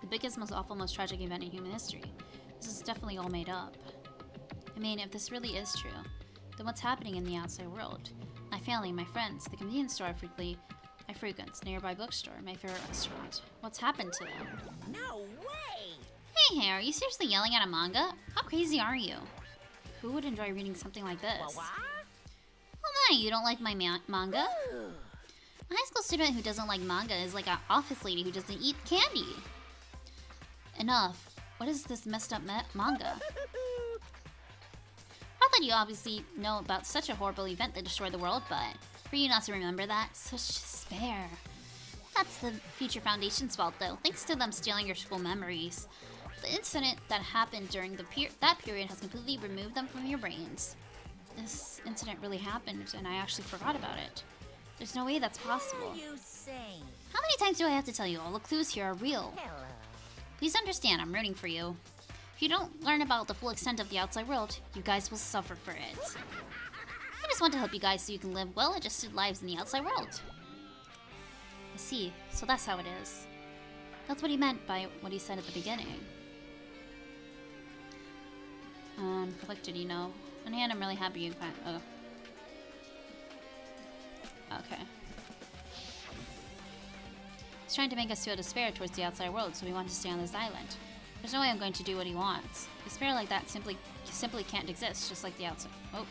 The biggest, most awful, most tragic event in human history. This is definitely all made up. I mean, if this really is true, then what's happening in the outside world? My family, my friends, the convenience store I frequent, nearby bookstore, my favorite restaurant. What's happened to them? No way! Hey, are you seriously yelling at a manga? How crazy are you? Who would enjoy reading something like this? What? Oh my, you don't like my manga? A high school student who doesn't like manga is like an office lady who doesn't eat candy. Enough. What is this messed up manga? I thought you obviously know about such a horrible event that destroyed the world, but for you not to remember that, such despair. That's the Future Foundation's fault, though, thanks to them stealing your school memories. The incident that happened during that period has completely removed them from your brains. This incident really happened, and I actually forgot about it. There's no way that's possible. What are you saying? How many times do I have to tell you all the clues here are real? Hello. Please understand, I'm rooting for you. If you don't learn about the full extent of the outside world, you guys will suffer for it. I just want to help you guys so you can live well-adjusted lives in the outside world. I see, so that's how it is. That's what he meant by what he said at the beginning. Conflicted, you know. On the hand, I'm really happy you kind Okay. He's trying to make us feel despair towards the outside world, so we want to stay on this island. There's no way I'm going to do what he wants. Despair like that simply can't exist, just like the outside. Oh.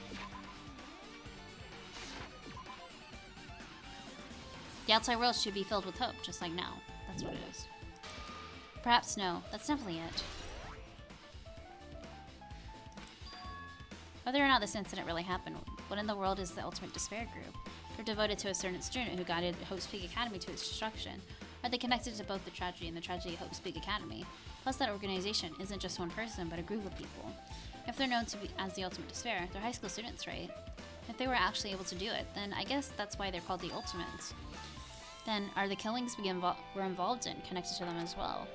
The outside world should be filled with hope, just like now. That's what it is. Perhaps no. That's definitely it. Whether or not this incident really happened, what in the world is the Ultimate Despair Group? They're devoted to a certain student who guided Hope Speak Academy to its destruction. Are they connected to both the tragedy and the tragedy of Hope Speak Academy? Plus, that organization isn't just one person, but a group of people. If they're known to be as the Ultimate Despair, they're high school students, right? If they were actually able to do it, then I guess that's why they're called the Ultimates. Then, are the killings we're involved in connected to them as well?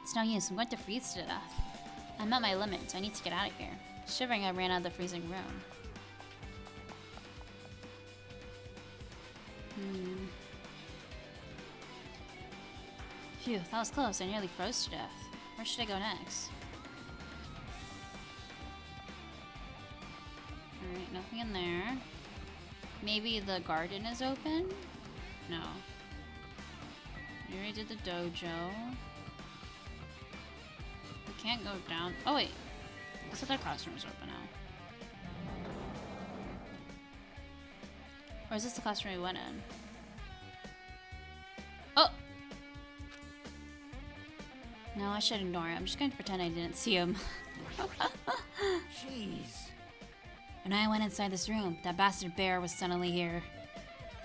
It's no use, I'm going to freeze to death. I'm at my limit, I need to get out of here. Shivering, I ran out of the freezing room. Phew, that was close. I nearly froze to death. Where should I go next? Alright, nothing in there. Maybe the garden is open? No. We already did the dojo. We can't go down. Oh wait. This other classroom is open now. Or is this the classroom we went in? Oh! No, I should ignore it. I'm just going to pretend I didn't see him. Jeez. When I went inside this room, that bastard bear was suddenly here.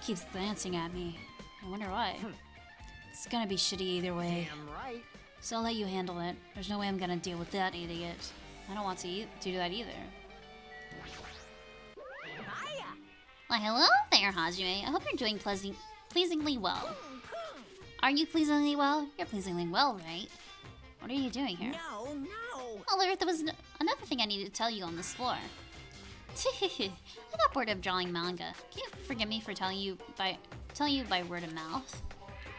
Keeps glancing at me. I wonder why. It's gonna be shitty either way. Damn right. So I'll let you handle it. There's no way I'm gonna deal with that idiot. I don't want to do that either. Hiya! Why, hello there, Hajime. I hope you're doing pleasingly well. Are you pleasingly well? You're pleasingly well, right? What are you doing here? No, no. Oh, there was another thing I needed to tell you on this floor. I got bored of drawing manga. Can you forgive me for telling you by word of mouth?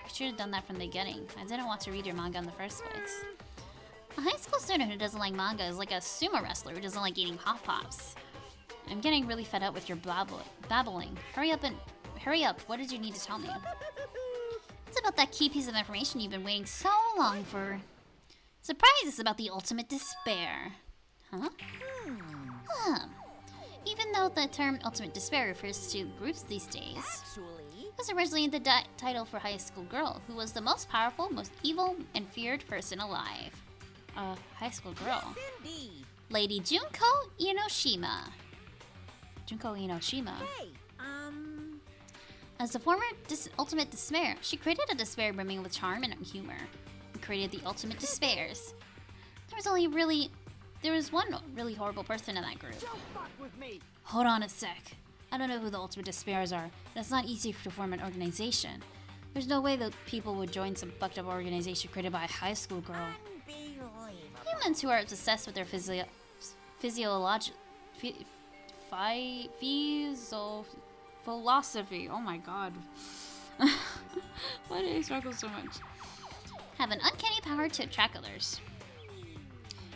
I should have done that from the beginning. I didn't want to read your manga in the first place. A high school student who doesn't like manga is like a sumo wrestler who doesn't like eating Pop Pops. I'm getting really fed up with your babbling. Hurry up. What did you need to tell me? It's about that key piece of information you've been waiting so long for. Surprise! It's about the ultimate despair. Huh? Even though the term ultimate despair refers to groups these days, Actually, it was originally the title for high school girl, who was the most powerful, most evil, and feared person alive. High school girl. indeed. Lady Junko Enoshima. Junko Enoshima. Hey, As the former ultimate despair, she created a despair brimming with charm and humor. And created the ultimate despairs. There was one really horrible person in that group. Don't fuck with me. Hold on a sec. I don't know who the ultimate despairs are, but it's not easy to form an organization. There's no way that people would join some fucked up organization created by a high school girl. unbelievable. Humans who are obsessed with their philosophy. Oh my god. Why do I struggle so much? Have an uncanny power to attract others.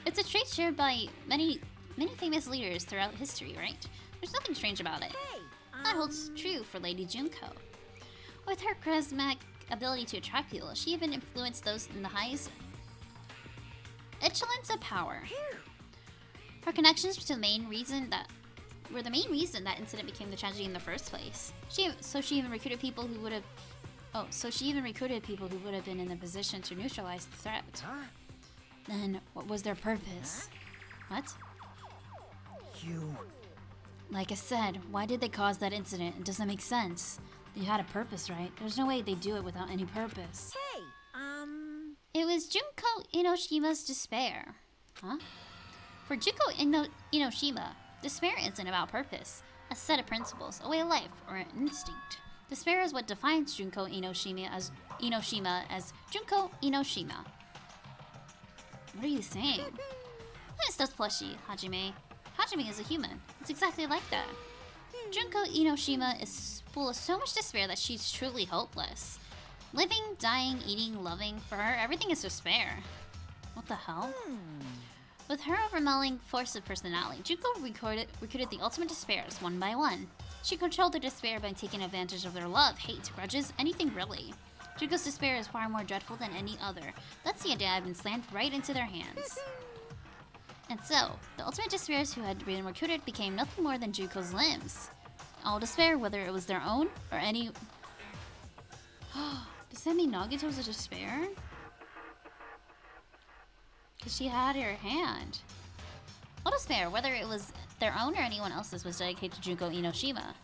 It's a trait shared by many famous leaders throughout history, right? There's nothing strange about it. Hey, That holds true for Lady Junko. With her charismatic ability to attract people, she even influenced those in the highest echelons of power. Her connections to the main reason that incident became the tragedy in the first place. She even recruited people who would have been in a position to neutralize the threat. Then what was their purpose? What? You... Like I said, why did they cause that incident? It doesn't make sense. They had a purpose, right? There's no way they'd do it without any purpose. hey, It was Junko Enoshima's despair. Huh? For Junko Enoshima, despair isn't about purpose, a set of principles, a way of life, or an instinct. Despair is what defines Junko Enoshima as Junko Enoshima. What are you saying? That stuff's plushy, Hajime. Hajime is a human. It's exactly like that. Junko Enoshima is full of so much despair that she's truly hopeless. Living, dying, eating, loving, for her, everything is despair. What the hell? With her overwhelming force of personality, Junko recruited the ultimate despairs one by one. She controlled their despair by taking advantage of their love, hate, grudges, anything really. Junko's despair is far more dreadful than any other. That's the idea I've been slammed right into their hands. And so, the ultimate despairs who had been recruited became nothing more than Junko's limbs. All despair, whether it was their own or any... Does that mean Nagito was a despair? Because she had her hand. All despair, whether it was their own or anyone else's, was dedicated to Junko Enoshima.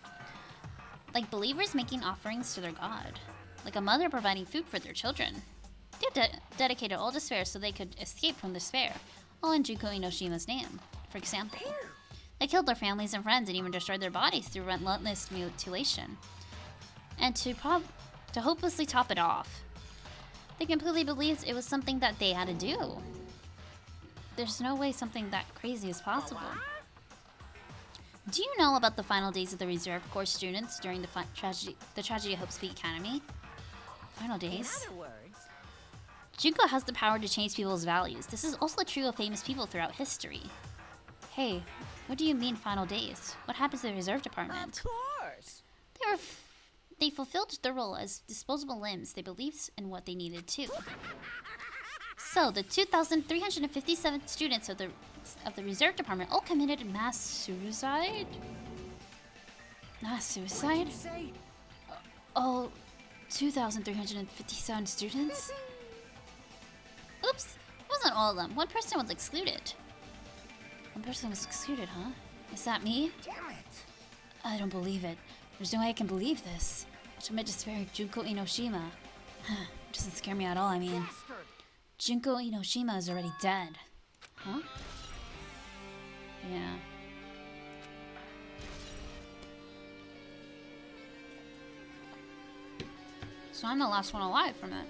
Like believers making offerings to their god. Like a mother providing food for their children. They dedicated all despair so they could escape from despair, all in Junko Enoshima's name. For example, they killed their families and friends and even destroyed their bodies through relentless mutilation. And to hopelessly top it off, they completely believed it was something that they had to do. There's no way something that crazy is possible. Do you know about the final days of the reserve corps students during the tragedy of Hope's Peak Academy? Final in days? other words, Junko has the power to change people's values. This is also true of famous people throughout history. Hey, what do you mean final days? What happens to the reserve department? of course. They fulfilled their role as disposable limbs. They believed in what they needed to. So, the 2,357 students of the reserve department all committed mass suicide? Mass suicide? Say, All 2,357 students? Oops, it wasn't all of them. One person was excluded. One person was excluded, huh? Is that me? damn it. I don't believe it. There's no way I can believe this. Ultimate despair Junko Enoshima. Doesn't scare me at all, I mean. Bastard. Junko Enoshima is already dead. Huh? Yeah. So I'm the last one alive from it.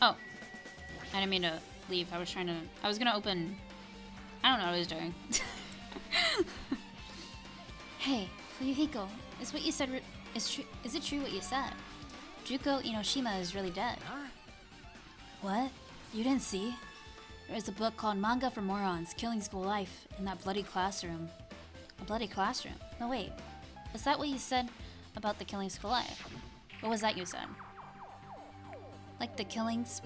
Oh. I didn't mean to leave. I was gonna open... I don't know what I was doing. Hey, Fuyuhiko, is what you said is it true what you said? Juko Inoshima is really dead. Huh? What? You didn't see? There's a book called Manga for Morons, Killing School Life, in that bloody classroom. A bloody classroom? No, wait. Was that what you said about the Killing School Life? What was that you said? Like the killings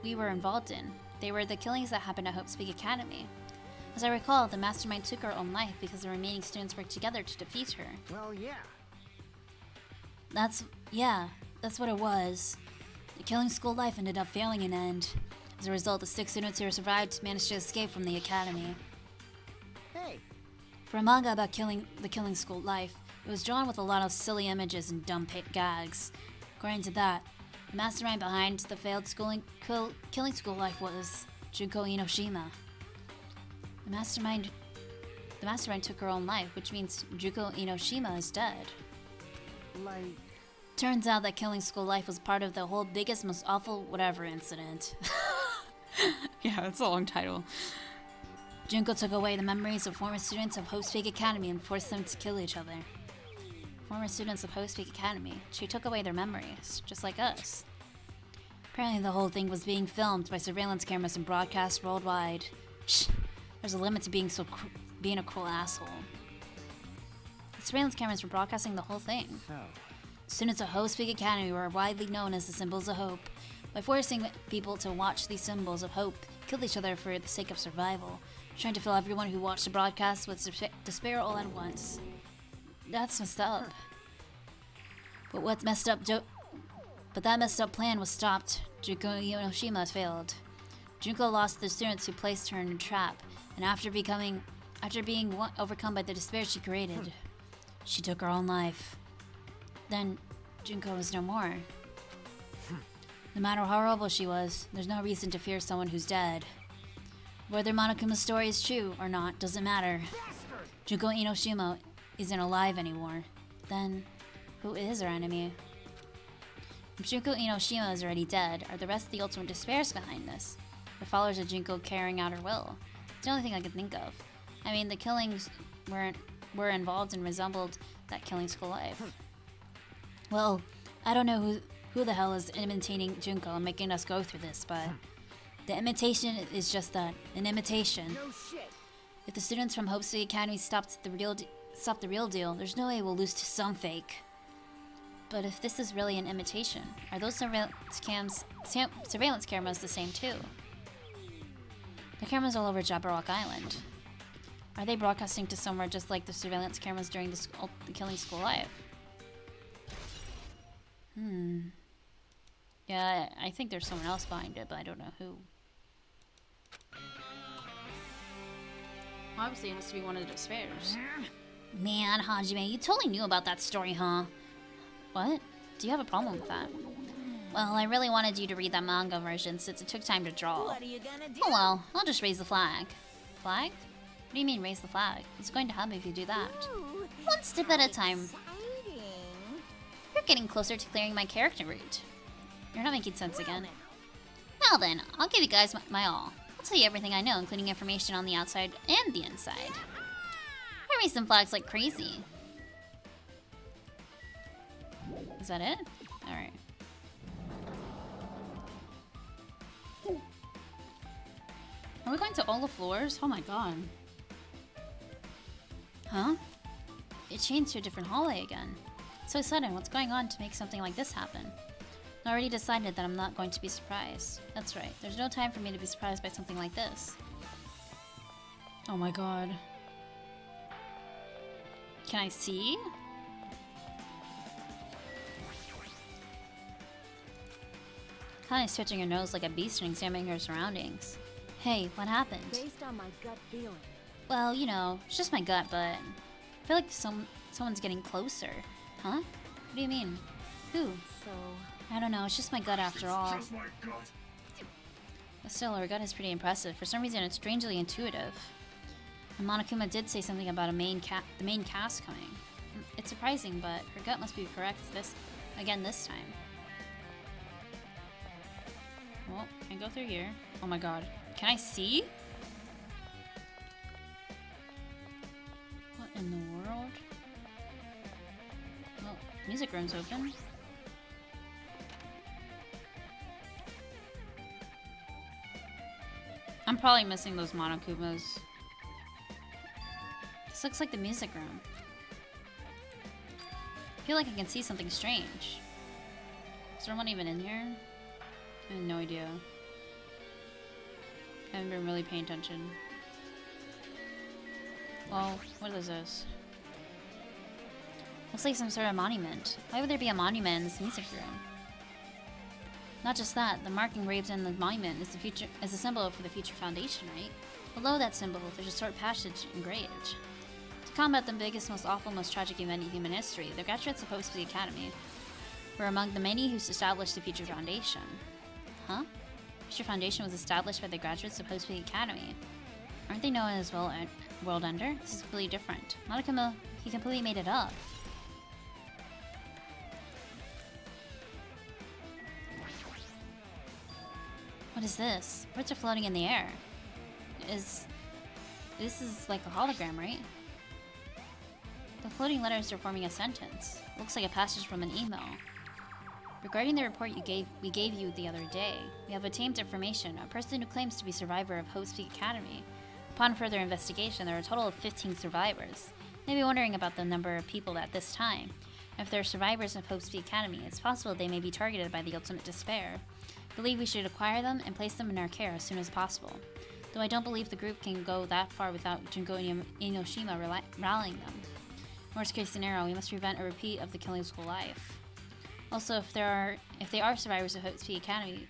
we were involved in. They were the killings that happened at Hope Speak Academy. As I recall, the mastermind took her own life because the remaining students worked together to defeat her. Well, yeah. That's what it was. The Killing School Life ended up failing in end. As a result, the 6 students who survived managed to escape from the academy. Hey, For a manga about the Killing School Life, it was drawn with a lot of silly images and dumb gags. According to that, the mastermind behind the failed Killing School Life was Junko Inoshima. The mastermind took her own life, which means Junko Inoshima is dead. like, Turns out that Killing School Life was part of the whole biggest, most awful whatever incident. Yeah, that's a long title. Junko took away the memories of former students of Hope Speak Academy and forced them to kill each other. Former students of Hope Speak Academy. She took away their memories, just like us. Apparently the whole thing was being filmed by surveillance cameras and broadcast worldwide. Shh, there's a limit to being a cruel asshole. The surveillance cameras were broadcasting the whole thing. So, Students of Hope Speak Academy were widely known as the symbols of hope. By forcing people to watch these symbols of hope, kill each other for the sake of survival, trying to fill everyone who watched the broadcast with despair all at once. That's messed up. But that messed up plan was stopped. Junko Inoshima failed. Junko lost the students who placed her in a trap, and after being overcome by the despair she created, she took her own life. Then, Junko was no more. No matter how horrible she was, there's no reason to fear someone who's dead. Whether Monokuma's story is true or not doesn't matter. Junko Inoshima isn't alive anymore. Then, who is her enemy? If Junko Inoshima is already dead, are the rest of the Ultimate Despairs behind this? Or followers of Junko carrying out her will? It's the only thing I can think of. I mean, the killings were involved and resembled that Killing School Life. Well, I don't know who the hell is imitating Junko and making us go through this, but the imitation is just that, an imitation. no shit. If the students from Hope Speak Academy stopped the real deal, there's no way we'll lose to some fake. But if this is really an imitation, are those surveillance cameras the same too? The cameras all over Jabberwock Island. Are they broadcasting to somewhere just like the surveillance cameras during the Killing School Life? Yeah, I think there's someone else behind it, but I don't know who. Obviously, it has to be one of the despairs. Man, Hajime, you totally knew about that story, huh? What? Do you have a problem with that? Well, I really wanted you to read that manga version since it took time to draw. What are you gonna do? Oh well, I'll just raise the flag. Flag? What do you mean raise the flag? It's going to help if you do that. Ooh, One step at a time. exciting. You're getting closer to clearing my character route. You're not making sense again. now. Well then, I'll give you guys my all. I'll tell you everything I know, including information on the outside and the inside. I raise some flags like crazy. Is that it? Alright. Are we going to all the floors? Oh my god. Huh? It changed to a different hallway again. So sudden, what's going on to make something like this happen? I already decided that I'm not going to be surprised. That's right, there's no time for me to be surprised by something like this. Oh my god. Can I see? Connie's stretching her nose like a beast and examining her surroundings. Hey, what happened? Based on my gut feeling. Well, you know, it's just my gut, but I feel like someone's getting closer. Huh? What do you mean? Who? So, I don't know, it's just my gut after all. But still, her gut is pretty impressive. For some reason, it's strangely intuitive. And Monokuma did say something about the main cast coming. It's surprising, but her gut must be correct this time. Well, can I go through here? Oh my god. Can I see? What in the world? Well, music room's open. I'm probably missing those Monokumas. This looks like the music room. I feel like I can see something strange. Is there one even in here? I have no idea. I haven't been really paying attention. Well, what is this? Looks like some sort of monument. Why would there be a monument in this music room? Not just that, the mark engraved in the monument is a symbol for the Future Foundation, right? Below that symbol, there's a short passage engraved. To combat the biggest, most awful, most tragic event in human history, the graduates of Hope's Academy were among the many who established the Future Foundation. Huh? Future Foundation was established by the graduates of Hope's Academy. Aren't they known as World Ender? This is completely different. Monokuma, he completely made it up. What is this? Words are floating in the air. This is like a hologram, right? The floating letters are forming a sentence. Looks like a passage from an email. Regarding the report we gave you the other day, we have obtained information. A person who claims to be survivor of Hope's Academy. Upon further investigation, there are a total of 15 survivors. You may be wondering about the number of people at this time. If they're survivors of Hope's Academy, it's possible they may be targeted by the ultimate despair. I believe we should acquire them and place them in our care as soon as possible. Though I don't believe the group can go that far without Junko Inoshima rallying them. Worst case scenario, we must prevent a repeat of the killing school life. Also, if they are survivors of Hope's Academy,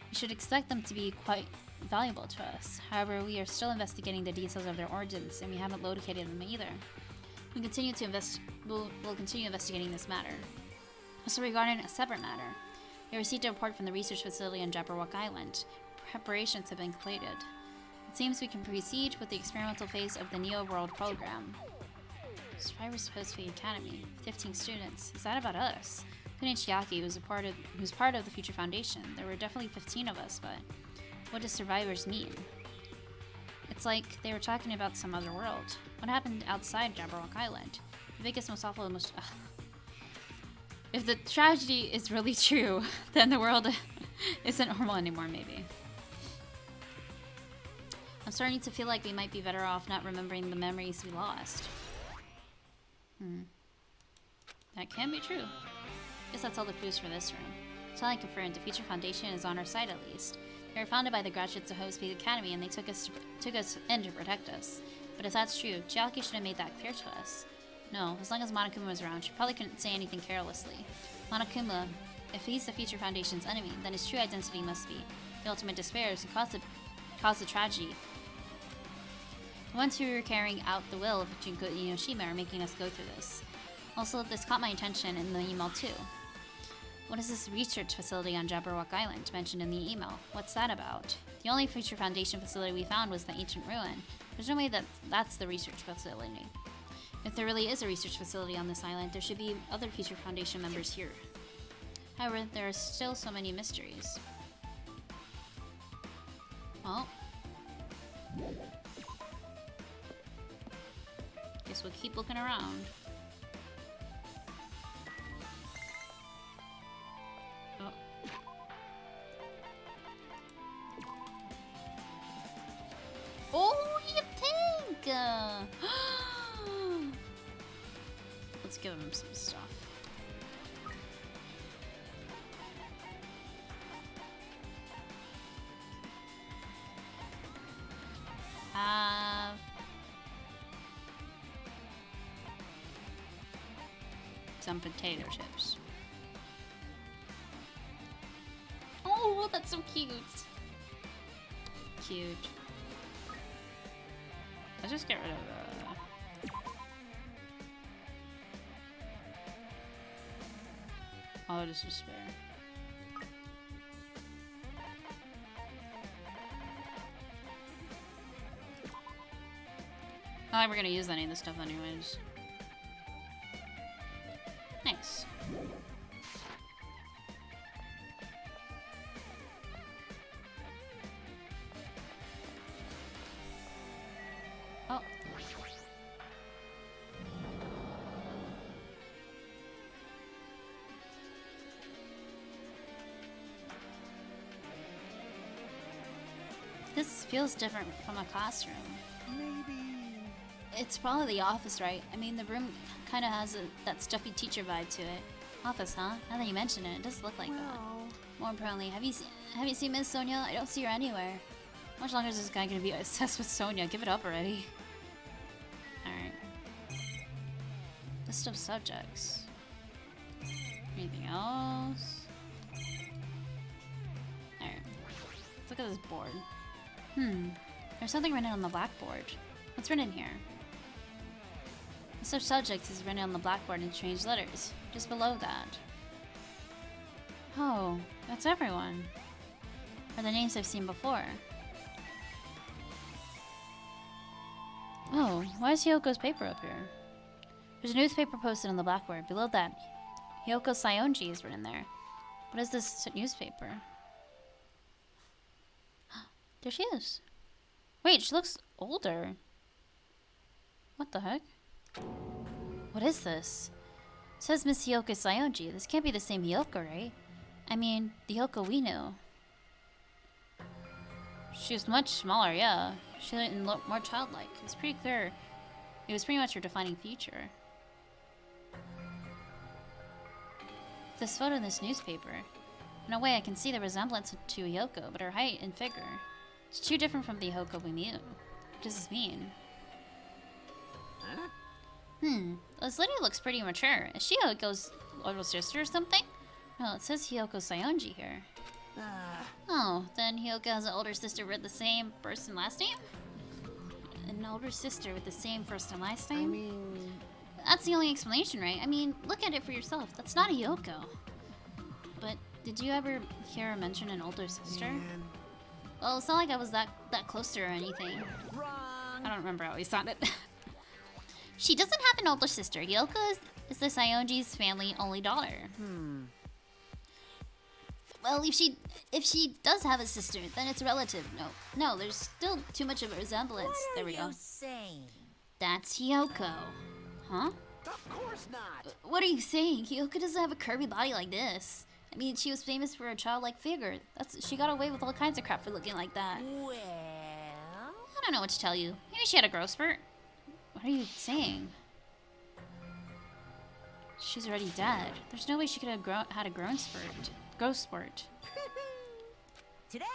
we should expect them to be quite valuable to us. However, we are still investigating the details of their origins, and we haven't located them either. We'll continue investigating this matter. Also, regarding a separate matter, we received a report from the research facility on Jabberwock Island. Preparations have been completed. It seems we can proceed with the experimental phase of the Neo World program. Survivors of Hope's Academy, 15 students. Is that about us? Kunichiaki who's part of the Future Foundation. There were definitely 15 of us, but what does survivors mean? It's like they were talking about some other world. What happened outside Jabberwock Island? The biggest, most awful, most... If the tragedy is really true, then the world isn't normal anymore, maybe. I'm starting to feel like we might be better off not remembering the memories we lost. That can be true. Guess that's all the clues for this room. Tally confirmed, the Future Foundation is on our side at least. They were founded by the graduates of Hope's Academy and they took us in to protect us. But if that's true, Chiaki should have made that clear to us. No, as long as Monokuma was around, she probably couldn't say anything carelessly. Monokuma, if he's the Future Foundation's enemy, then his true identity must be the ultimate despair who caused the tragedy. The ones who were carrying out the will of Junko Inoshima are making us go through this. Also, this caught my attention in the email too. What is this research facility on Jabberwock Island mentioned in the email? What's that about? The only Future Foundation facility we found was the ancient ruin. There's no way that's the research facility. If there really is a research facility on this island, there should be other Future Foundation members here. However, there are still so many mysteries. Well, guess we'll keep looking around. Oh. Oh, you think? Let's give him some stuff. Some potato chips. Oh, that's so cute. Cute. Let's just get rid of all of this despair. Not like we're gonna use any of this stuff anyways. feels different from a classroom. Maybe... It's probably the office, right? I mean, the room kind of has that stuffy teacher vibe to it. Office, huh? Now that you mention it, it does look like that. Well, More importantly, have you seen Miss Sonia? I don't see her anywhere. How much longer is this guy gonna be obsessed with Sonia? Give it up already. Alright. List of subjects. Anything else? Alright. Let's look at this board. There's something written on the blackboard. What's written here? List of subjects is written on the blackboard in strange letters. Just below that. Oh, that's everyone. Are the names I've seen before. Oh, why is Hyoko's paper up here? There's a newspaper posted on the blackboard. Below that, Hyoko Sayonji is written there. What is this newspaper? There she is. Wait, she looks older. What the heck? What is this? It says Miss Hyoko Sayonji. This can't be the same Hyoko, right? I mean, the Hyoko we knew. She was much smaller, yeah. She looked more childlike. It was pretty clear. It was pretty much her defining feature. This photo in this newspaper. In a way, I can see the resemblance to Hyoko, but her height and figure. It's too different from the Hyoko we knew. What does this mean? Huh? This lady looks pretty mature. Is she Hyoko's older sister or something? No, it says Hyoko Sayonji here. Oh, then Hyoko has an older sister with the same first and last name? An older sister with the same first and last name? I mean... That's the only explanation, right? I mean, look at it for yourself. That's not a Hyoko. But did you ever hear her mention an older sister? Man. Well, it's not like I was that close to her or anything. wrong. I don't remember how he sounded. She doesn't have an older sister. Hyoko is the Sayonji's family only daughter. Well, if she does have a sister, then it's relative. No, there's still too much of a resemblance. What There are we go. you saying? That's Hyoko. Huh? Of course not! What are you saying? Hyoko doesn't have a curvy body like this. I mean, she was famous for a childlike figure. She got away with all kinds of crap for looking like that. Well, I don't know what to tell you. Maybe she had a growth spurt. What are you saying? She's already dead. There's no way she could have had a growth spurt. today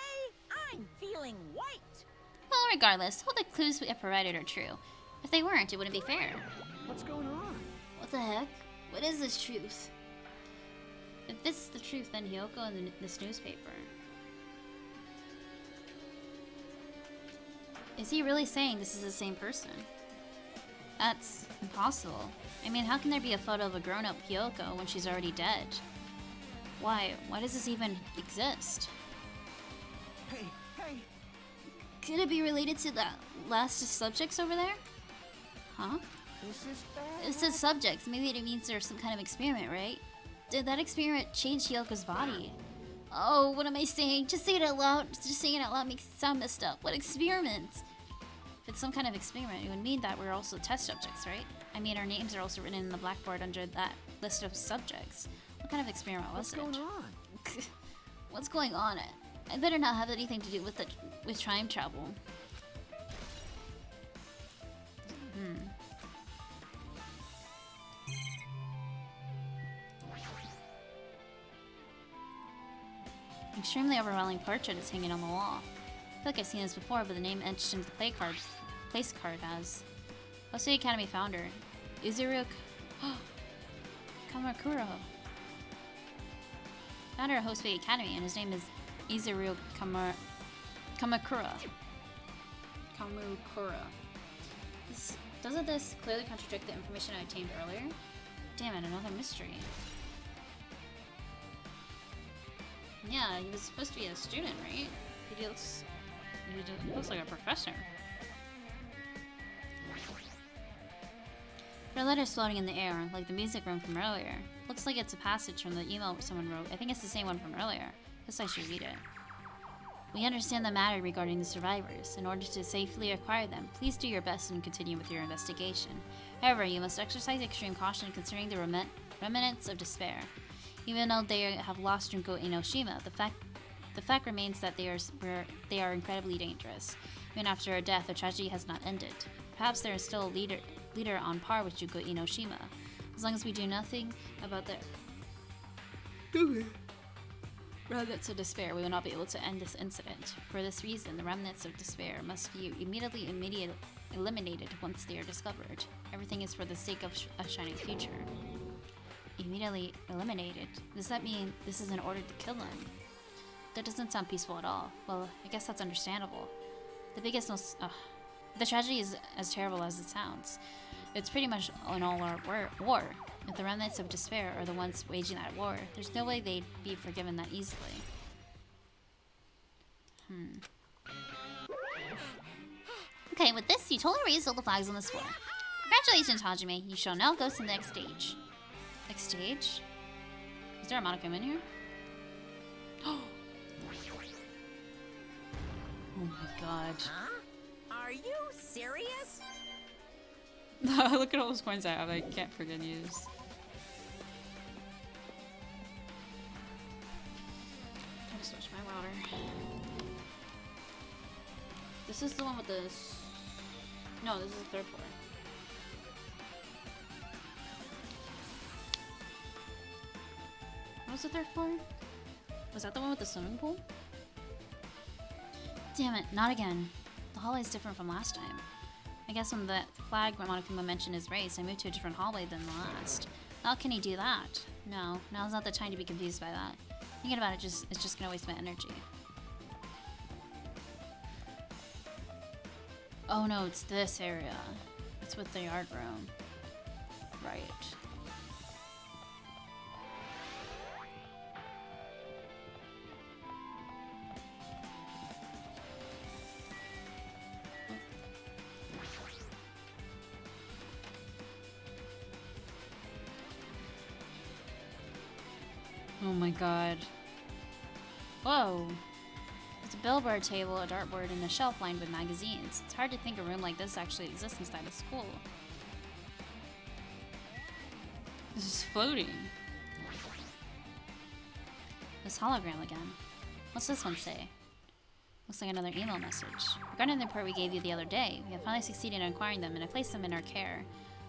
I'm feeling white. Well, regardless, all the clues we have provided are true. If they weren't, it wouldn't be fair. What's going on? What the heck? What is this truth? If this is the truth, then Hyoko in this newspaper. Is he really saying this is the same person? That's impossible. I mean, how can there be a photo of a grown-up Hyoko when she's already dead? Why does this even exist? Hey! Could it be related to that last subjects over there? Huh? This is bad. It says subjects. Maybe it means there's some kind of experiment, right? Did that experiment change Hyoko's body? Oh, what am I saying? Just say it out loud. Just saying it out loud makes it sound messed up. What experiment? If it's some kind of experiment, it would mean that we're also test subjects, right? I mean, our names are also written in the blackboard under that list of subjects. What kind of experiment was it? What's going on? What's going on? I better not have anything to do with time travel. Extremely overwhelming portrait is hanging on the wall. I feel like I've seen this before, but the name etched into the place card has. Hosei Academy founder, Izuru Kamakura. Founder of Hosei Academy, and his name is Izuru Kamakura. Doesn't this clearly contradict the information I obtained earlier? Damn it, another mystery. Yeah, he was supposed to be a student, right? He looks like a professor. There are letters floating in the air, like the music room from earlier. Looks like it's a passage from the email someone wrote. I think it's the same one from earlier. Guess I should read it. We understand the matter regarding the survivors. In order to safely acquire them, please do your best and continue with your investigation. However, you must exercise extreme caution concerning the remnants of despair. Even though they have lost Junko Enoshima, the fact The fact remains that they are incredibly dangerous. Even after her death, the tragedy has not ended. Perhaps there is still a leader on par with Juko Inoshima. As long as we do nothing about the remnants of despair, we will not be able to end this incident. For this reason, the remnants of despair must be immediately eliminated once they are discovered. Everything is for the sake of a shining future. Immediately eliminated? Does that mean this is an order to kill them? That doesn't sound peaceful at all. Well, I guess that's understandable. The tragedy is as terrible as it sounds. It's pretty much an all-out war. If the remnants of despair are the ones waging that war, there's no way they'd be forgiven that easily. Okay, with this, you totally raised all the flags on this floor. Congratulations, Hajime. You shall now go to the next stage. Next stage? Is there a Monokuma in here? Oh my god. Huh? Are you serious? Look at all those coins I have. I can't freaking use. Time to switch my router. This is the one with the... No, this is the third floor. What was the third floor? Was that the one with the swimming pool? Damn it, not again. The hallway is different from last time. I guess when the flag Monokuma mentioned his race, I moved to a different hallway than the last. How can he do that? No, now's not the time to be confused by that. Thinking about it it's just gonna waste my energy. Oh no, it's this area. It's with the art room. Right. Oh my god. Whoa. There's a billboard table, a dartboard, and a shelf lined with magazines. It's hard to think a room like this actually exists inside a school. This is floating. This hologram again. What's this one say? Looks like another email message. Regarding the report we gave you the other day, we have finally succeeded in acquiring them and have placed them in our care.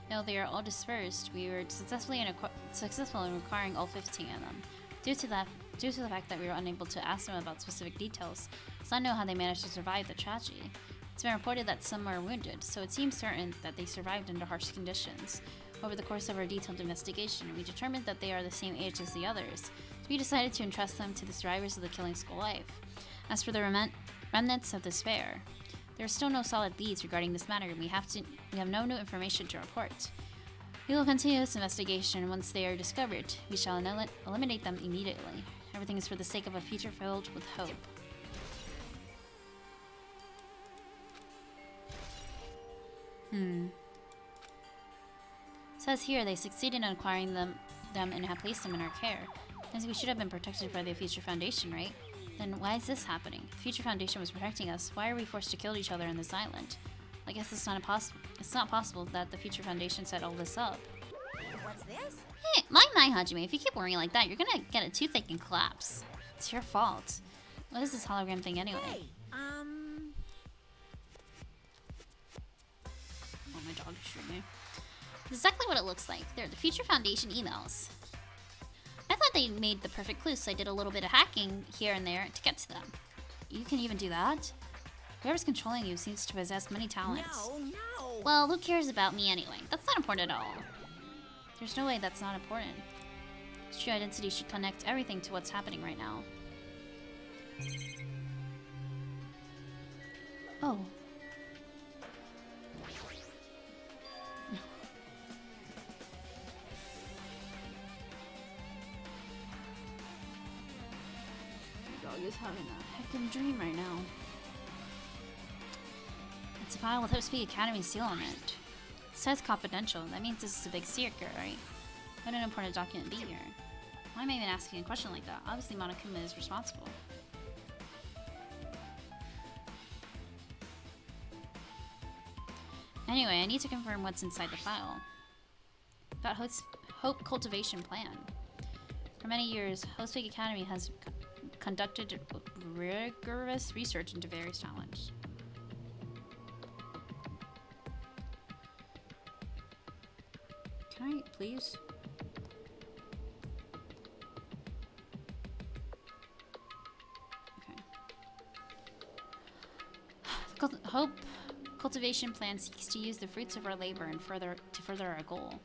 Though they are all dispersed, we were successful in acquiring all 15 of them. Due to the fact that we were unable to ask them about specific details, so I know how they managed to survive the tragedy. It's been reported that some were wounded, so it seems certain that they survived under harsh conditions. Over the course of our detailed investigation, we determined that they are the same age as the others, so we decided to entrust them to the survivors of the killing school life. As for the remnants of despair, there are still no solid leads regarding this matter, and we have no new information to report. We will continue this investigation. Once they are discovered, we shall eliminate them immediately. Everything is for the sake of a future filled with hope. It says here they succeeded in acquiring them and have placed them in our care. As we should have been protected by the Future Foundation, right? Then why is this happening? If the Future Foundation was protecting us, why are we forced to kill each other on this island? I guess it's not possible that the Future Foundation set all this up. What's this? Hey, my Hajime, if you keep worrying like that, you're gonna get a toothache and collapse. It's your fault. What is this hologram thing anyway? Hey, Oh, my dog is shooting me. It's exactly what it looks like. They're the Future Foundation emails. I thought they made the perfect clue, so I did a little bit of hacking here and there to get to them. You can even do that? Whoever's controlling you seems to possess many talents. no. Well, who cares about me anyway? That's not important at all. There's no way that's not important. True identity should connect everything to what's happening right now. Oh. My dog is having a heckin' dream right now. It's a file with Hope's Academy seal on it. It says confidential. That means this is a big secret, right? What an important document be here. Why am I even asking a question like that? Obviously Monokuma is responsible. Anyway, I need to confirm what's inside the file. About Hope Cultivation Plan. For many years, Hope's Academy has conducted rigorous research into various talents. Can I please? Okay. Hope cultivation plan seeks to use the fruits of our labor and to further our goal.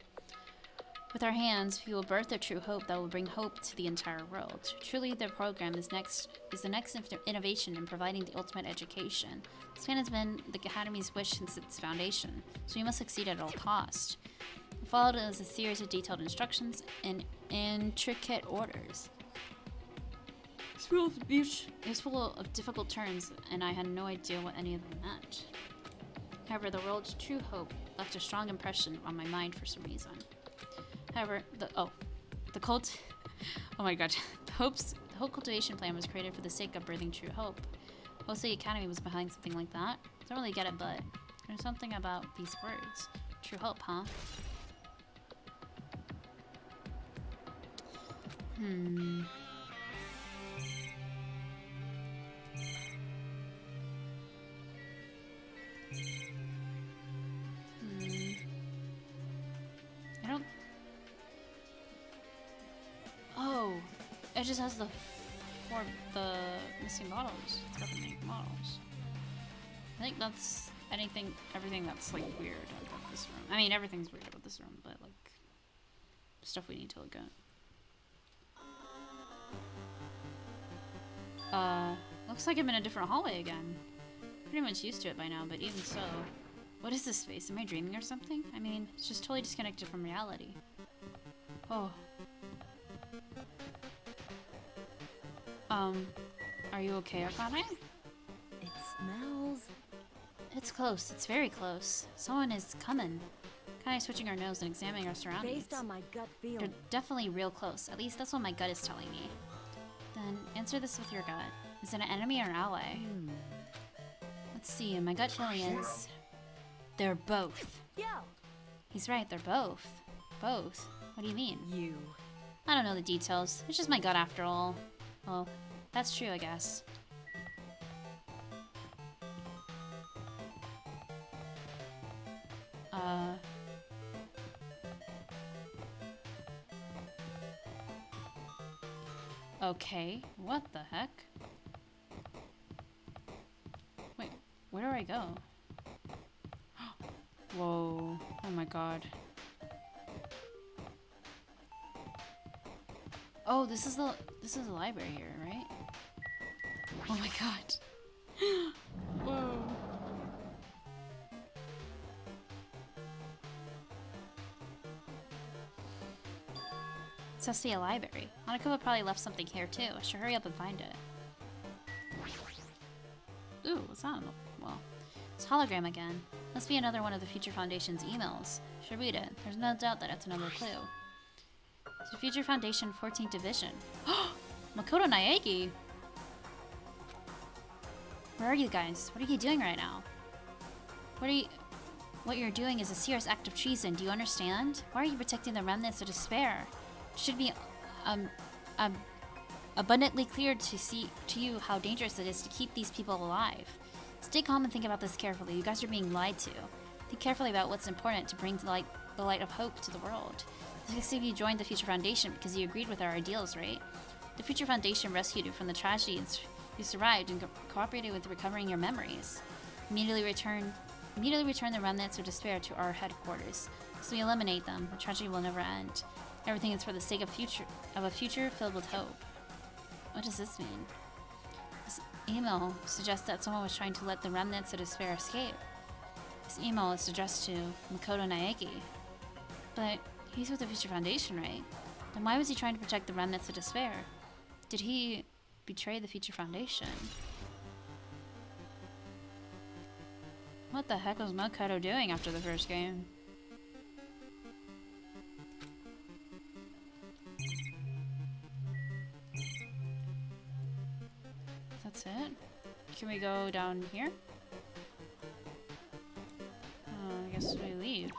With our hands, we will birth a true hope that will bring hope to the entire world. Truly, their program is the next innovation in providing the ultimate education. This plan has been the Academy's wish since its foundation, so we must succeed at all cost. Followed is a series of detailed instructions and intricate orders. It was full of difficult terms, and I had no idea what any of them meant. However, the world's true hope left a strong impression on my mind for some reason. However, the whole cultivation plan was created for the sake of birthing true hope. Most of the Academy was behind something like that. Don't really get it, but there's something about these words. True hope, huh? I don't... Oh, it just has the missing models. It's got the main models. I think that's everything that's like weird about this room. I mean, everything's weird about this room, but like stuff we need to look at. Looks like I'm in a different hallway again. Pretty much used to it by now, but even so. What is this space? Am I dreaming or something? I mean, it's just totally disconnected from reality. Oh. Are you okay, Akane? It smells. It's close. It's very close. Someone is coming. Kind of switching our nose and examining our surroundings. Based on my gut They're feeling. definitely real close. At least that's what my gut is telling me. Then answer this with your gut. Is it an enemy or an ally? Let's see. My gut feeling is they're both. Yo, He's right. They're both. Both. What do you mean? you. I don't know the details. It's just my gut after all. Well, that's true, I guess. Okay, what the heck? Wait, where do I go? Whoa, oh my god. Oh, this is the library here, right? Oh my god. Whoa. It's supposed to be a library. Monokuma probably left something here too. I should hurry up and find it. Ooh, what's that? Well, it's hologram again. Must be another one of the Future Foundation's emails. Should read it. There's no doubt that it's another clue. To Future Foundation 14th Division. Makoto Naegi! Where are you guys? What are you doing right now? What you're doing is a serious act of treason. Do you understand? Why are you protecting the remnants of despair? It should be abundantly clear to you how dangerous it is to keep these people alive. Stay calm and think about this carefully. You guys are being lied to. Think carefully about what's important to bring the light of hope to the world. The six of you joined the Future Foundation because you agreed with our ideals, right? The Future Foundation rescued you from the tragedy and you survived and cooperated with recovering your memories. Immediately return the remnants of despair to our headquarters. So we eliminate them. The tragedy will never end. Everything is for the sake of a future filled with hope. What does this mean? This email suggests that someone was trying to let the remnants of despair escape. This email is addressed to Makoto Naegi. But he's with the Future Foundation, right? Then why was he trying to protect the remnants of despair? Did he betray the Future Foundation? What the heck was Makoto doing after the first game? That's it? Can we go down here? I guess we leave.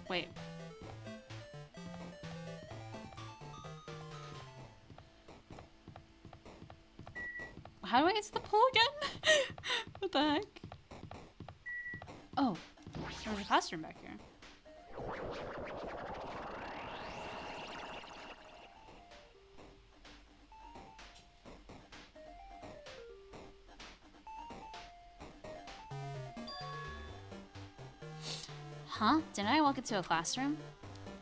Wait. How do I get to the pool again? What the heck? Oh, there's a classroom back here. Huh? Didn't I walk into a classroom?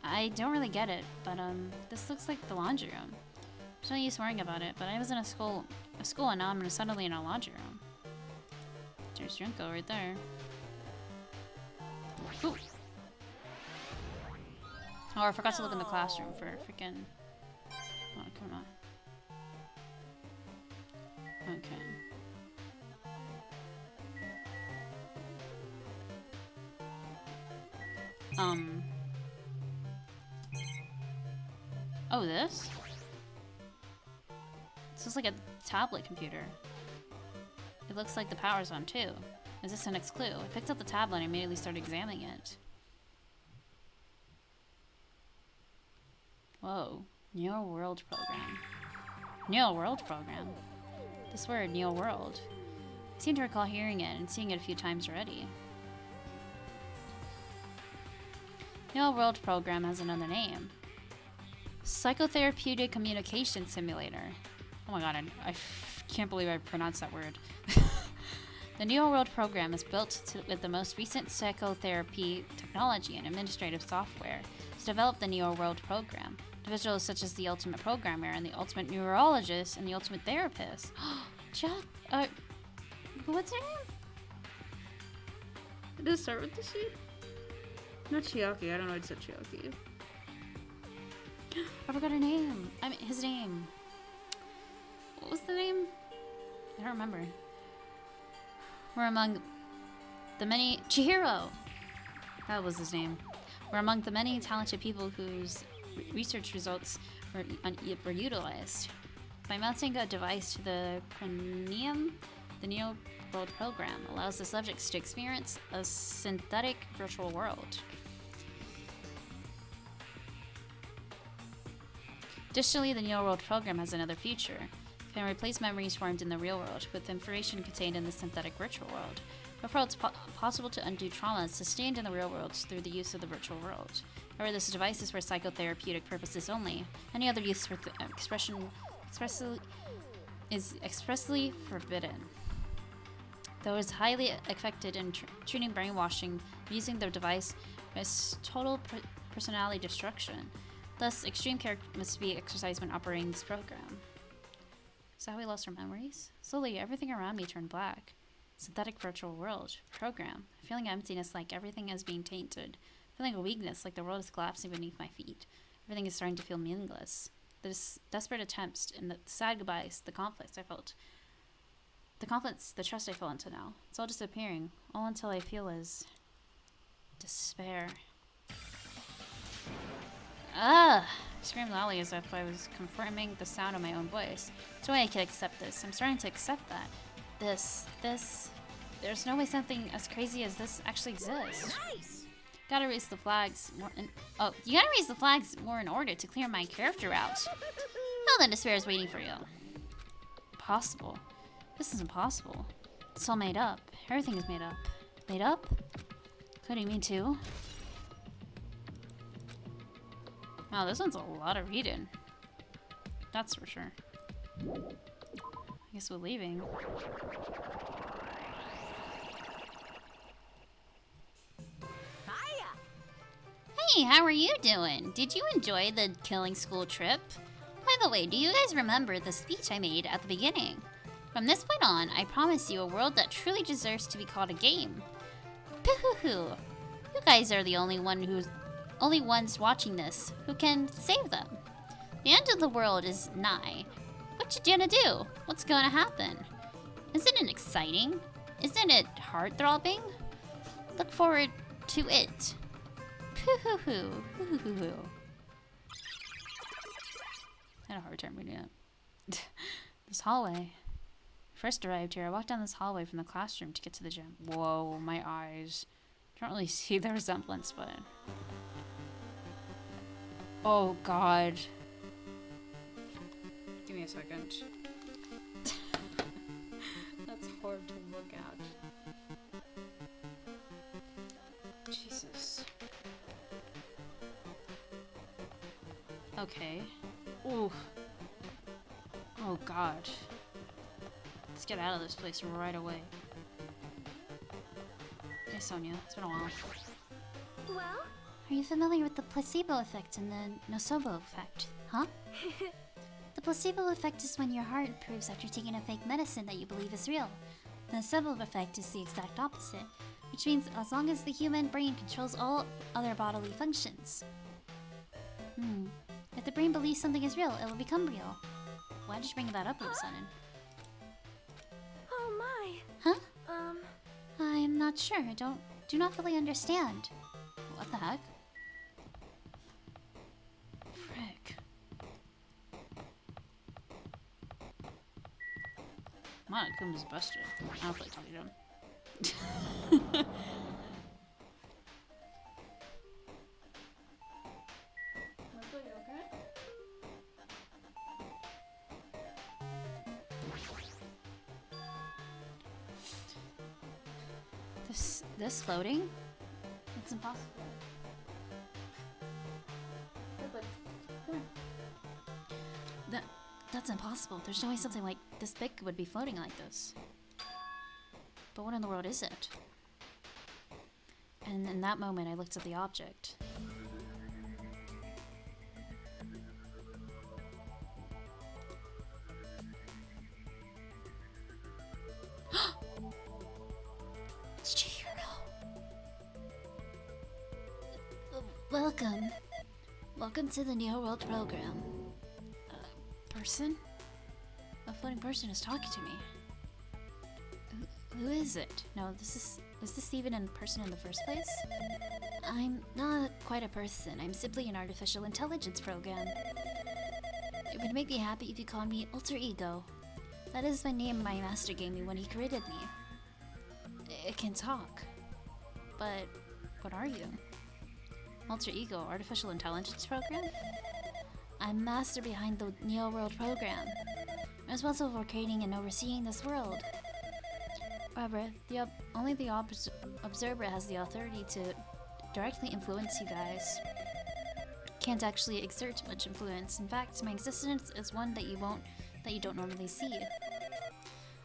I don't really get it, but this looks like the laundry room. There's no use worrying about it, but I was in a school and now I'm suddenly in a laundry room. There's Junko right there. Ooh. Oh, I forgot to look in the classroom for freaking Monokuma. Okay. Oh, this? This is like a tablet computer. It looks like the power's on too. Is this the next clue? I picked up the tablet and immediately started examining it. Whoa. Neo World Program. Neo World Program? This word, Neo World. I seem to recall hearing it and seeing it a few times already. Neo World Program has another name. Psychotherapeutic Communication Simulator. Oh my god, I can't believe I pronounced that word. The Neo World Program is built with the most recent psychotherapy technology and administrative software to develop the Neo World Program. Individuals such as the ultimate programmer and the ultimate neurologist and the ultimate therapist. What's her name? Did it start with the C? Not Chiaki, I don't know why it said Chiaki. I forgot her name. I mean, his name. What was the name? I don't remember. We're among the many... Chihiro! That was his name. We're among the many talented people whose research results were utilized. By mounting a device to the cranium, the Neo World Program allows the subjects to experience a synthetic virtual world. Additionally, the Neo World Program has another feature. It can replace memories formed in the real world with information contained in the synthetic virtual world. Therefore, it's possible to undo traumas sustained in the real world through the use of the virtual world. However, this device is for psychotherapeutic purposes only. Any other use for is expressly forbidden. Though it is highly effective in treating brainwashing, using the device is total personality destruction. Thus, extreme care must be exercised when operating this program. Is that how we lost our memories? Slowly, everything around me turned black. Synthetic virtual world. Program. Feeling emptiness like everything is being tainted. Feeling a weakness like the world is collapsing beneath my feet. Everything is starting to feel meaningless. The desperate attempts and the sad goodbyes, the conflicts I felt. The trust I felt until now. It's all disappearing. All until I feel is despair. I screamed loudly as if I was confirming the sound of my own voice. There's no way I could accept this. I'm starting to accept that. There's no way something as crazy as this actually exists. Nice. Gotta raise the flags more you gotta raise the flags more in order to clear my character out. Hell, then despair is waiting for you. Impossible. This is impossible. It's all made up. Everything is made up. Made up? Including me too. Wow, this one's a lot of reading. That's for sure. I guess we're leaving. Hiya. Hey, how are you doing? Did you enjoy the killing school trip? By the way, do you guys remember the speech I made at the beginning? From this point on, I promise you a world that truly deserves to be called a game. Pooh-hoo-hoo. You guys are the only ones watching this who can save them. The end of the world is nigh. What you gonna do? What's gonna happen? Isn't it exciting? Isn't it heart-throbbing? Look forward to it. Pooh-hoo-hoo. Pooh-hoo-hoo. I had a hard time reading it. This hallway. First arrived here, I walked down this hallway from the classroom to get to the gym. Whoa, my eyes. Don't really see the resemblance, but... Oh, God. Give me a second. That's hard to look at. Jesus. Okay. Ooh. Oh, God. Let's get out of this place right away. Hey, Sonia. It's been a while. Well? Are you familiar with the placebo effect and the nocebo effect? Huh? The placebo effect is when your heart improves after taking a fake medicine that you believe is real. The nocebo effect is the exact opposite, which means as long as the human brain controls all other bodily functions. If the brain believes something is real, it will become real. Why did you bring that up all of a sudden? Oh my. Huh? I'm not sure. Do not fully understand. What the heck? Frick. Monokuma's busted. I don't like talking to him. This floating? It's impossible. That's impossible. There's no way something like this big would be floating like this. But what in the world is it? And in that moment, I looked at the object. It's Chihiro. Welcome. Welcome to the Neo World program. Person? A floating person is talking to me. Who is it? No, is this even a person in the first place? I'm not quite a person. I'm simply an artificial intelligence program. It would make me happy if you called me Alter Ego. That is my name my master gave me when he created me. It can talk. But what are you? Alter Ego, artificial intelligence program? I'm master behind the Neo World program. I'm responsible for creating and overseeing this world. However, only the observer has the authority to directly influence you guys. Can't actually exert much influence. In fact, my existence is one that you don't normally see.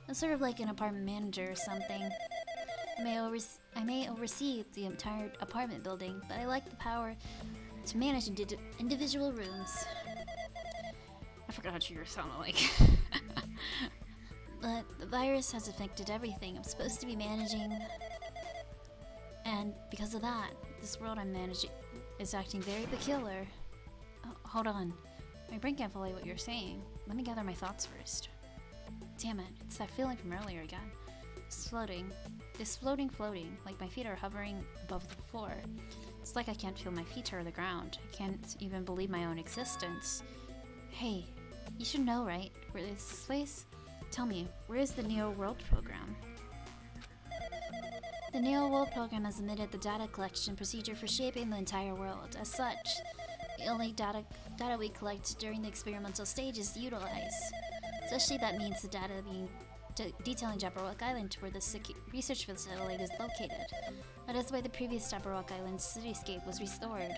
I'm sort of like an apartment manager or something. I may oversee the entire apartment building, but I lack the power to manage individual rooms. I forgot what you sounded like. But the virus has affected everything I'm supposed to be managing. And because of that, this world I'm managing is acting very peculiar. Oh, hold on. My brain can't follow what you're saying. Let me gather my thoughts first. Damn it, it's that feeling from earlier again. It's floating. This floating, like my feet are hovering above the floor. It's like I can't feel my feet or the ground. I can't even believe my own existence. Hey, you should know, right? Where is this place? Tell me, where is the Neo World program? The Neo World program has omitted the data collection procedure for shaping the entire world. As such, the only data we collect during the experimental stage is utilized. Especially that means the data being detailing Jabberwock Island, where the research facility is located. That is why the previous Jabberwock Island cityscape was restored.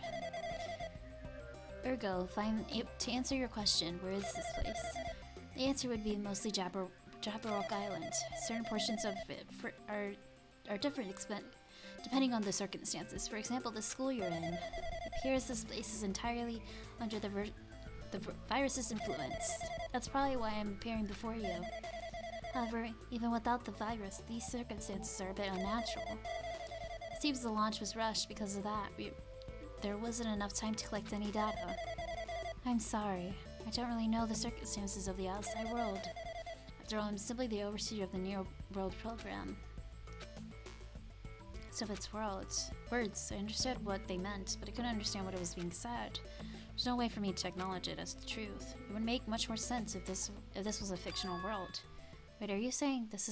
Ergo, to answer your question, where is this place? The answer would be mostly Jabberwock Island. Certain portions of it are different depending on the circumstances. For example, the school you're in. It appears this place is entirely under the virus's influence. That's probably why I'm appearing before you. However, even without the virus, these circumstances are a bit unnatural. It seems the launch was rushed because of that. There wasn't enough time to collect any data. I'm sorry. I don't really know the circumstances of the outside world. After all, I'm simply the overseer of the Neo World program. So if it's words, I understood what they meant, but I couldn't understand what was being said. There's no way for me to acknowledge it as the truth. It would make much more sense if this was a fictional world. Wait, are you saying this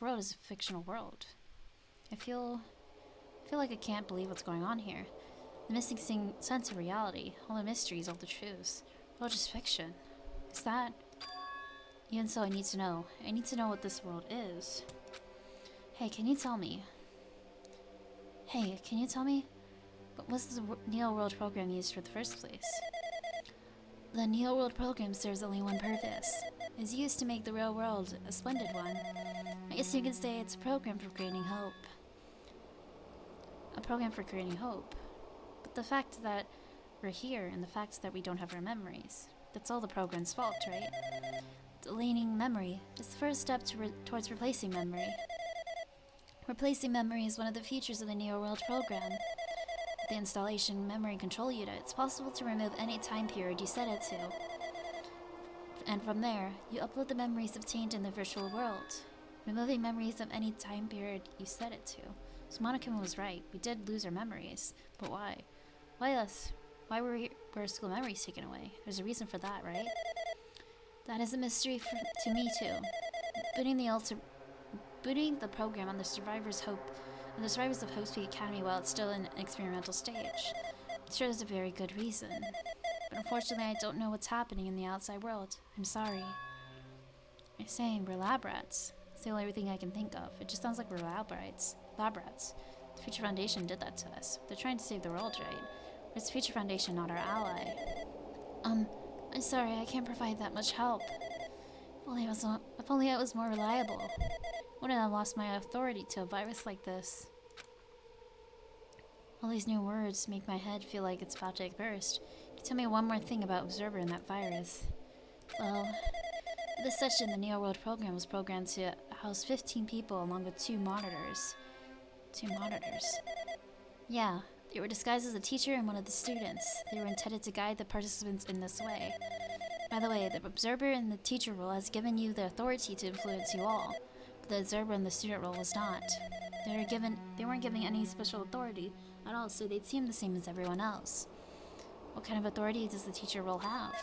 world is a fictional world? I feel like I can't believe what's going on here. The missing sense of reality, all the mysteries, all the truths, all just fiction. Is that? Even so, I need to know. I need to know what this world is. Hey, can you tell me? What was the Neo World program used for the first place? The Neo World program serves only one purpose. It's used to make the real world a splendid one. I guess you could say it's a program for creating hope. A program for creating hope. But the fact that we're here and the fact that we don't have our memories, that's all the program's fault, right? Deleting memory is the first step towards replacing memory. Replacing memory is one of the features of the Neo World program. With the installation memory control unit, it's possible to remove any time period you set it to. And from there, you upload the memories obtained in the virtual world, removing memories of any time period you set it to. So Monokuma was right. We did lose our memories. But why? Why us? Why were our school memories taken away? There's a reason for that, right? That is a mystery to me too. Booting the program on the survivors of Hope Peak Academy while it's still in an experimental stage. Sure is a very good reason. But unfortunately I don't know what's happening in the outside world. I'm sorry. You're saying we're lab rats. It's the only thing I can think of. It just sounds like we're lab rats. The Future Foundation did that to us. They're trying to save the world, right? But it's Future Foundation, not our ally. I'm sorry, I can't provide that much help. If only I was more reliable. Wouldn't have lost my authority to a virus like this. All these new words make my head feel like it's about to burst. Can you tell me one more thing about Observer and that virus? Well, this section, the Neo World program, was programmed to house 15 people along with 2 monitors. 2 monitors? Yeah, they were disguised as a teacher and one of the students. They were intended to guide the participants in this way. By the way, the Observer in the teacher role has given you the authority to influence you all. The observer in the student role was not. They weren't given any special authority at all, so they'd seem the same as everyone else. What kind of authority does the teacher role have?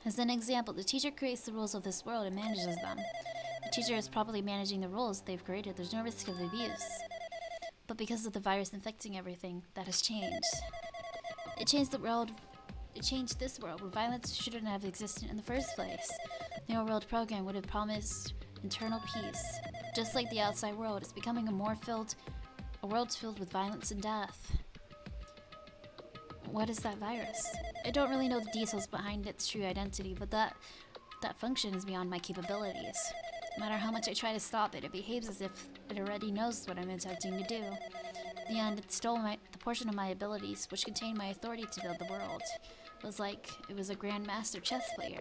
As an example, the teacher creates the rules of this world and manages them. The teacher is properly managing the rules they've created. There's no risk of abuse. But because of the virus infecting everything, that has changed. It changed the world. It changed this world where violence shouldn't have existed in the first place. The Neo World program would have promised internal peace. Just like the outside world, it's becoming a world filled with violence and death. What is that virus? I don't really know the details behind its true identity, but that function is beyond my capabilities. No matter how much I try to stop it, it behaves as if it already knows what I'm attempting to do. In the end, it stole the portion of my abilities, which contained my authority to build the world. It was like it was a grandmaster chess player.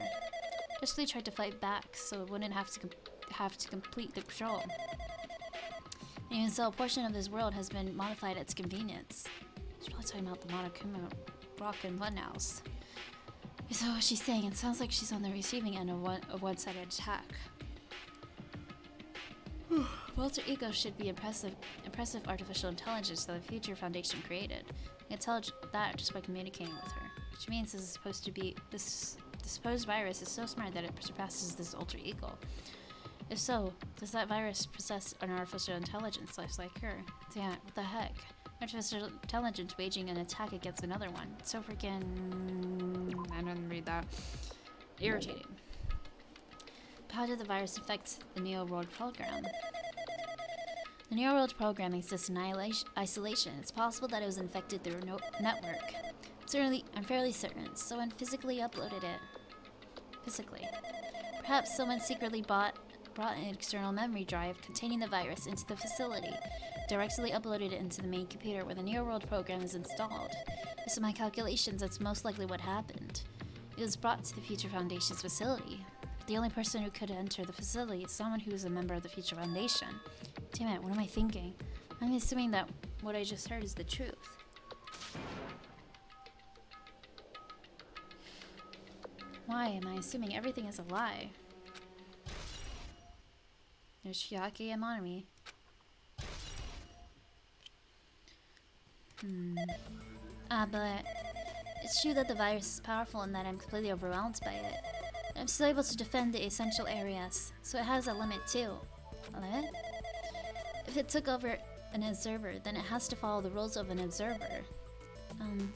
Just tried to fight back, so it wouldn't have to complete the control. And even so, a portion of this world has been modified at its convenience. She's probably talking about the Monokuma rock and funhouse. So what she's saying, it sounds like she's on the receiving end of one-sided attack. Walter Ego should be impressive artificial intelligence that the Future Foundation created. I can tell that just by communicating with her. Which means this supposed virus is so smart that it surpasses this alter ego. If so, does that virus possess an artificial intelligence like her? Damn, what the heck? Artificial intelligence waging an attack against another one. It's so freaking... I didn't read that. Irritating. But how did the virus affect the Neo World program? The Neo World program exists in isolation. It's possible that it was infected through a network. I'm fairly certain someone physically uploaded it. Perhaps someone secretly brought an external memory drive containing the virus into the facility, directly uploaded it into the main computer where the Neo World program is installed. Based on my calculations, that's most likely what happened. It was brought to the Future Foundation's facility. But the only person who could enter the facility is someone who is a member of the Future Foundation. Damn it, what am I thinking? I'm assuming that what I just heard is the truth. Why am I assuming everything is a lie? There's Chiaki and Monami. But it's true that the virus is powerful and that I'm completely overwhelmed by it. I'm still able to defend the essential areas, so it has a limit too. A limit? If it took over an observer, then it has to follow the rules of an observer.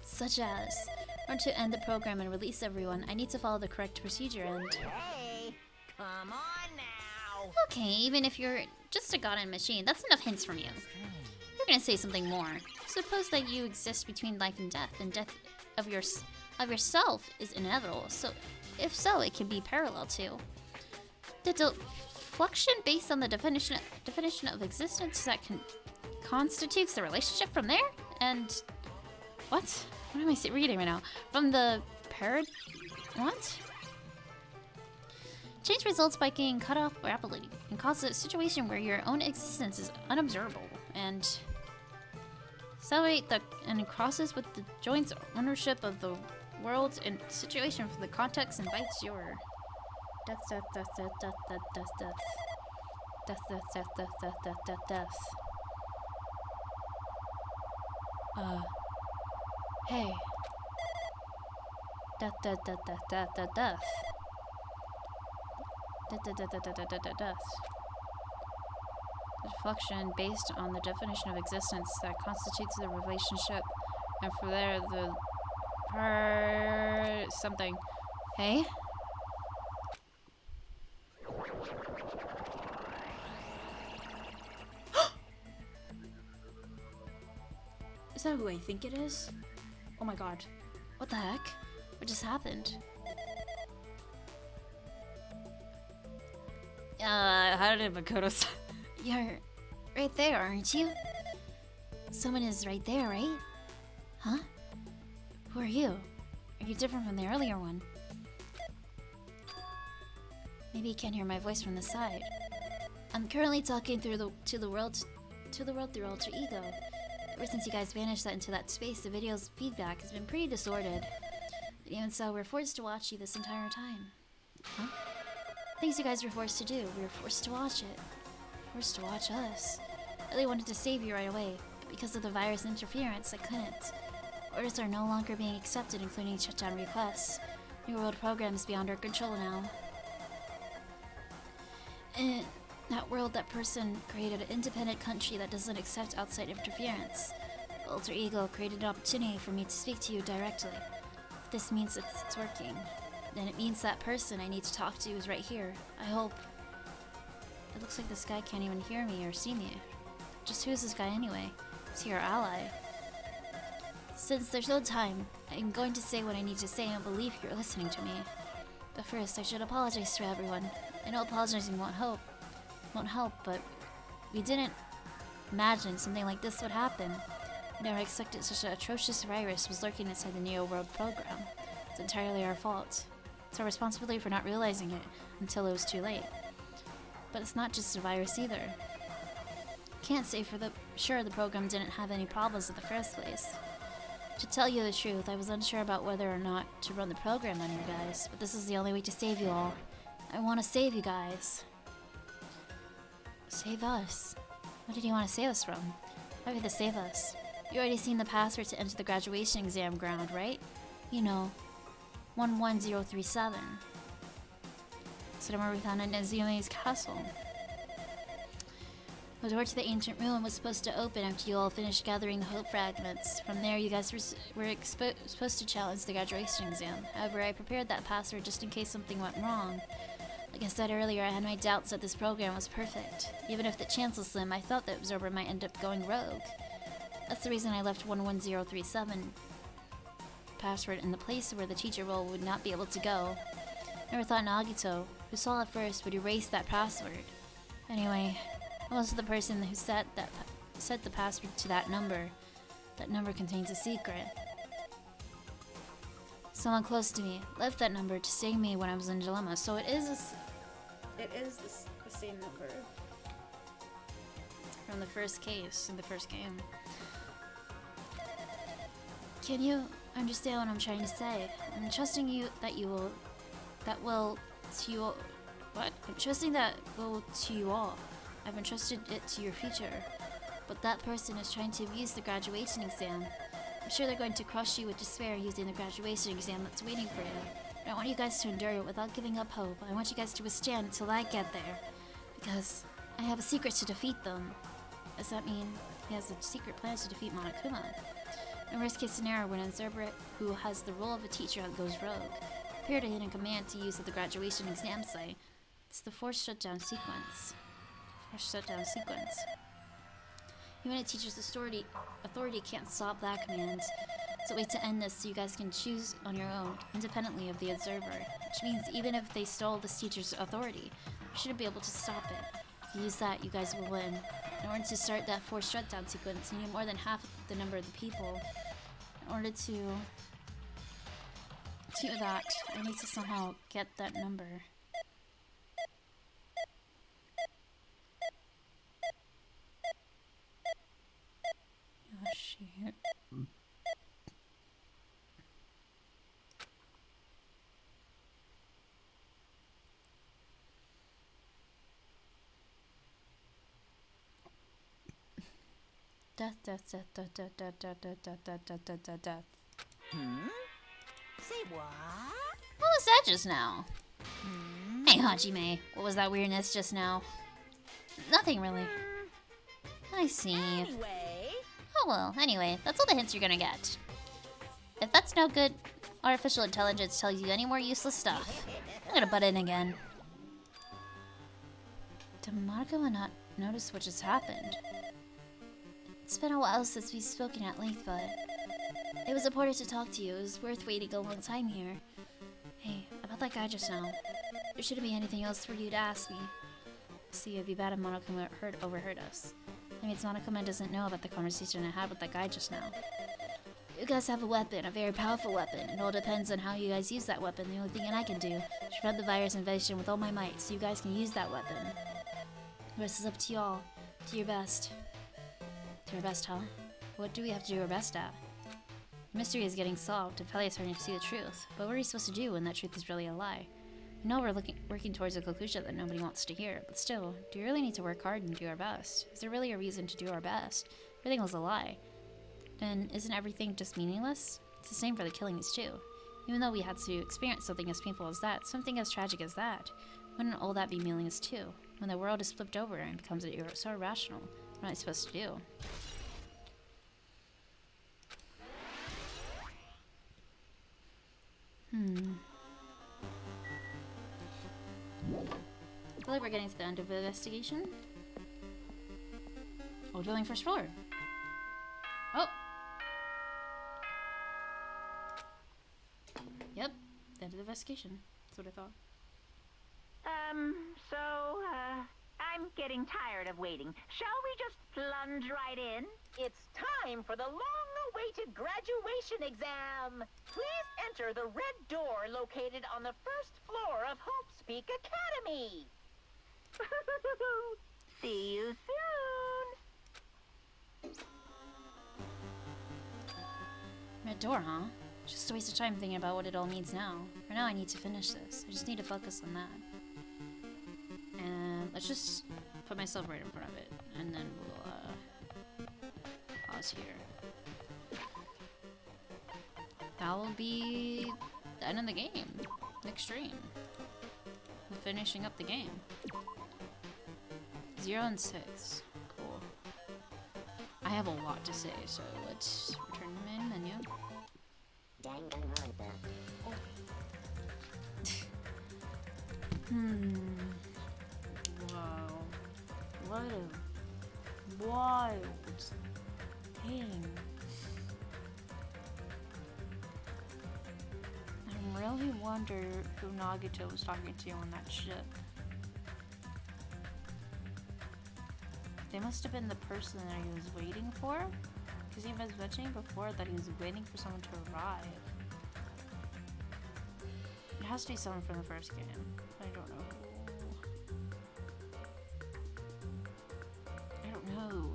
Such as, in order to end the program and release everyone, I need to follow the correct procedure and... Hey, come on now. Okay, even if you're just a god-end machine, that's enough hints from you. You're gonna say something more. Suppose that you exist between life and death of yourself is inevitable. So, if so, it can be parallel to the deflection based on the definition of existence that constitutes the relationship from there. And what? What am I reading right now? From the what? Change results by getting cut off rapidly and cause a situation where your own existence is unobservable and accelerate and crosses with the joint's ownership of the world and situation for the context invites your death. Hey. Death. Deflection based on the definition of existence that constitutes the relationship, and for there the something. Hey? Is that who I think it is? Oh my god. What the heck? What just happened? How did Makoto... You're right there, aren't you? Someone is right there, right? Huh? Who are you? Are you different from the earlier one? Maybe you can't hear my voice from the side. I'm currently talking to the world through alter ego. Ever since you guys vanished into that space, the video's feedback has been pretty disordered. But even so, we're forced to watch you this entire time. Huh? Things you guys were forced to do. We were forced to watch it. Forced to watch us. I really wanted to save you right away, but because of the virus interference, I couldn't. Orders are no longer being accepted, including shutdown requests. New World program is beyond our control now. In that world, that person created an independent country that doesn't accept outside interference. Alter Ego created an opportunity for me to speak to you directly. This means it's working. Then it means that person I need to talk to is right here. I hope. It looks like this guy can't even hear me or see me. Just who is this guy anyway? Is he our ally? Since there's no time, I'm going to say what I need to say and believe you're listening to me. But first, I should apologize to everyone. I know apologizing won't help, but we didn't imagine something like this would happen. We never expected such an atrocious virus was lurking inside the Neo World program. It's entirely our fault. It's our responsibility for not realizing it until it was too late. But it's not just a virus either. Can't say for sure the program didn't have any problems in the first place. To tell you the truth, I was unsure about whether or not to run the program on you guys, but this is the only way to save you all. I want to save you guys. Save us? What did you want to save us from? Why would they save us? You already seen the password to enter the graduation exam ground, right? You know, 11037. Somewhere we found in Nezumi's castle. The door to the ancient ruin was supposed to open after you all finished gathering the hope fragments. From there, you guys were supposed to challenge the graduation exam. However, I prepared that password just in case something went wrong. Like I said earlier, I had my doubts that this program was perfect. Even if the chance was slim, I thought the Absorber might end up going rogue. That's the reason I left 11037 password in the place where the teacher role would not be able to go. Never thought Nagito, who saw it first, would erase that password. Anyway, I was the person who set the password to that number. That number contains a secret. Someone close to me left that number to save me when I was in a dilemma, so it is the same number from the first case in the first game. Can you understand what I'm trying to say? I'm trusting you that I'm trusting that will to you all. I've entrusted it to your future. But that person is trying to abuse the graduation exam. I'm sure they're going to crush you with despair using the graduation exam that's waiting for you. I don't want you guys to endure it without giving up hope. I want you guys to withstand until I get there. Because I have a secret to defeat them. Does that mean he has a secret plan to defeat Monokuma? In worst case scenario, when a Zerber who has the role of a teacher goes rogue, appear to hit a command to use at the graduation exam site. It's the forced shutdown sequence. Even a teacher's authority can't stop that command. It's a way to end this so you guys can choose on your own, independently of the observer. Which means even if they stole this teacher's authority, you shouldn't be able to stop it. If you use that, you guys will win. In order to start that forced shutdown sequence, you need more than half the number of the people. In order to do that, I need to somehow get that number. Oh shit. Death. Say what? What was that just now? Hey, Hajime, what was that weirdness just now? Nothing really. I see. Anyway. Oh well, anyway, that's all the hints you're gonna get. If that's no good, artificial intelligence tells you any more useless stuff, I'm gonna butt in again. Did Monokuma not notice what just happened? It's been a while since we've spoken at length, but it was important to talk to you. It was worth waiting a long time here. Hey, about that guy just now. There shouldn't be anything else for you to ask me. See, it'd be bad if Monokuma overheard us. That means Monokuma doesn't know about the conversation I had with that guy just now. You guys have a weapon, a very powerful weapon. It all depends on how you guys use that weapon. The only thing I can do is prevent the virus invasion with all my might, so you guys can use that weapon. The rest is up to y'all. Do your best. Do our best, huh? What do we have to do our best at? The mystery is getting solved, and Pele is starting to see the truth. But what are we supposed to do when that truth is really a lie? We know we're working towards a conclusion that nobody wants to hear, but still, do we really need to work hard and do our best? Is there really a reason to do our best? Everything was a lie. Then isn't everything just meaningless? It's the same for the killings too. Even though we had to experience something as painful as that, something as tragic as that, wouldn't all that be meaningless too? When the world is flipped over and becomes so irrational, what am I supposed to do? I feel like we're getting to the end of the investigation. Oh, building first floor. Oh! Yep, the end of the investigation. That's what I thought. I'm getting tired of waiting. Shall we just plunge right in? It's time for the long-awaited graduation exam. Please enter the red door located on the first floor of Hope's Peak Academy. See you soon. Red door, huh? Just a waste of time thinking about what it all means now. For now, I need to finish this. I just need to focus on that. And let's just put myself right in front of it. And then we'll, pause here. That will be the end of the game. Next stream. We're finishing up the game. 0 and 6. Cool. I have a lot to say, so let's return to the main menu. Danganronpa. Wow. What a wild thing. I really wonder who Nagito was talking to on that ship. They must have been the person that he was waiting for, because he was mentioning before that he was waiting for someone to arrive. It has to be someone from the first game. I don't know who. I don't know.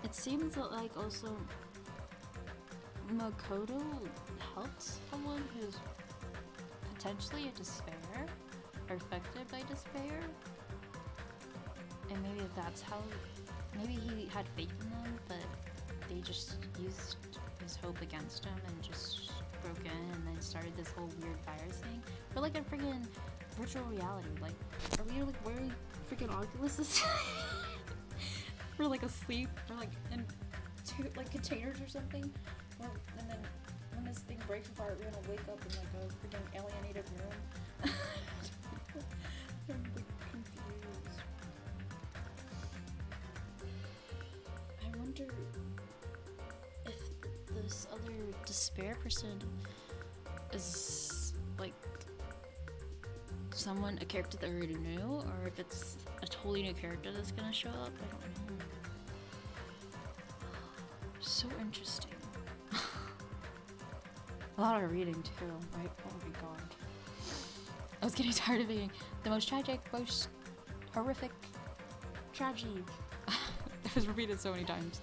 It seems that, like, also Makoto helped someone who's potentially a despair or affected by despair. And maybe that's how, maybe he had faith in them, but they just used his hope against him and just broke in and then started this whole weird virus thing. We're like a freaking virtual reality. Like, are we like wearing freaking Oculuses? We're like asleep. We're like in two like containers or something. And then when this thing breaks apart, we're gonna wake up in like a freaking alienated room. I'm like confused. I wonder if this other despair person is like someone, a character that we already knew, or if it's a totally new character that's gonna show up. I don't know. So interesting. A lot of reading too, right? Oh my god. I was getting tired of being the most tragic, most horrific tragedy. It was repeated so many times.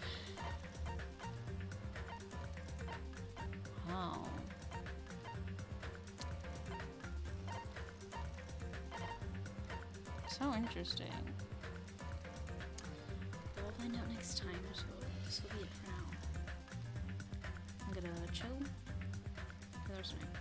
Oh. So interesting. We'll find out next time, so this will be it for now. I'm gonna chill for the rest of the night.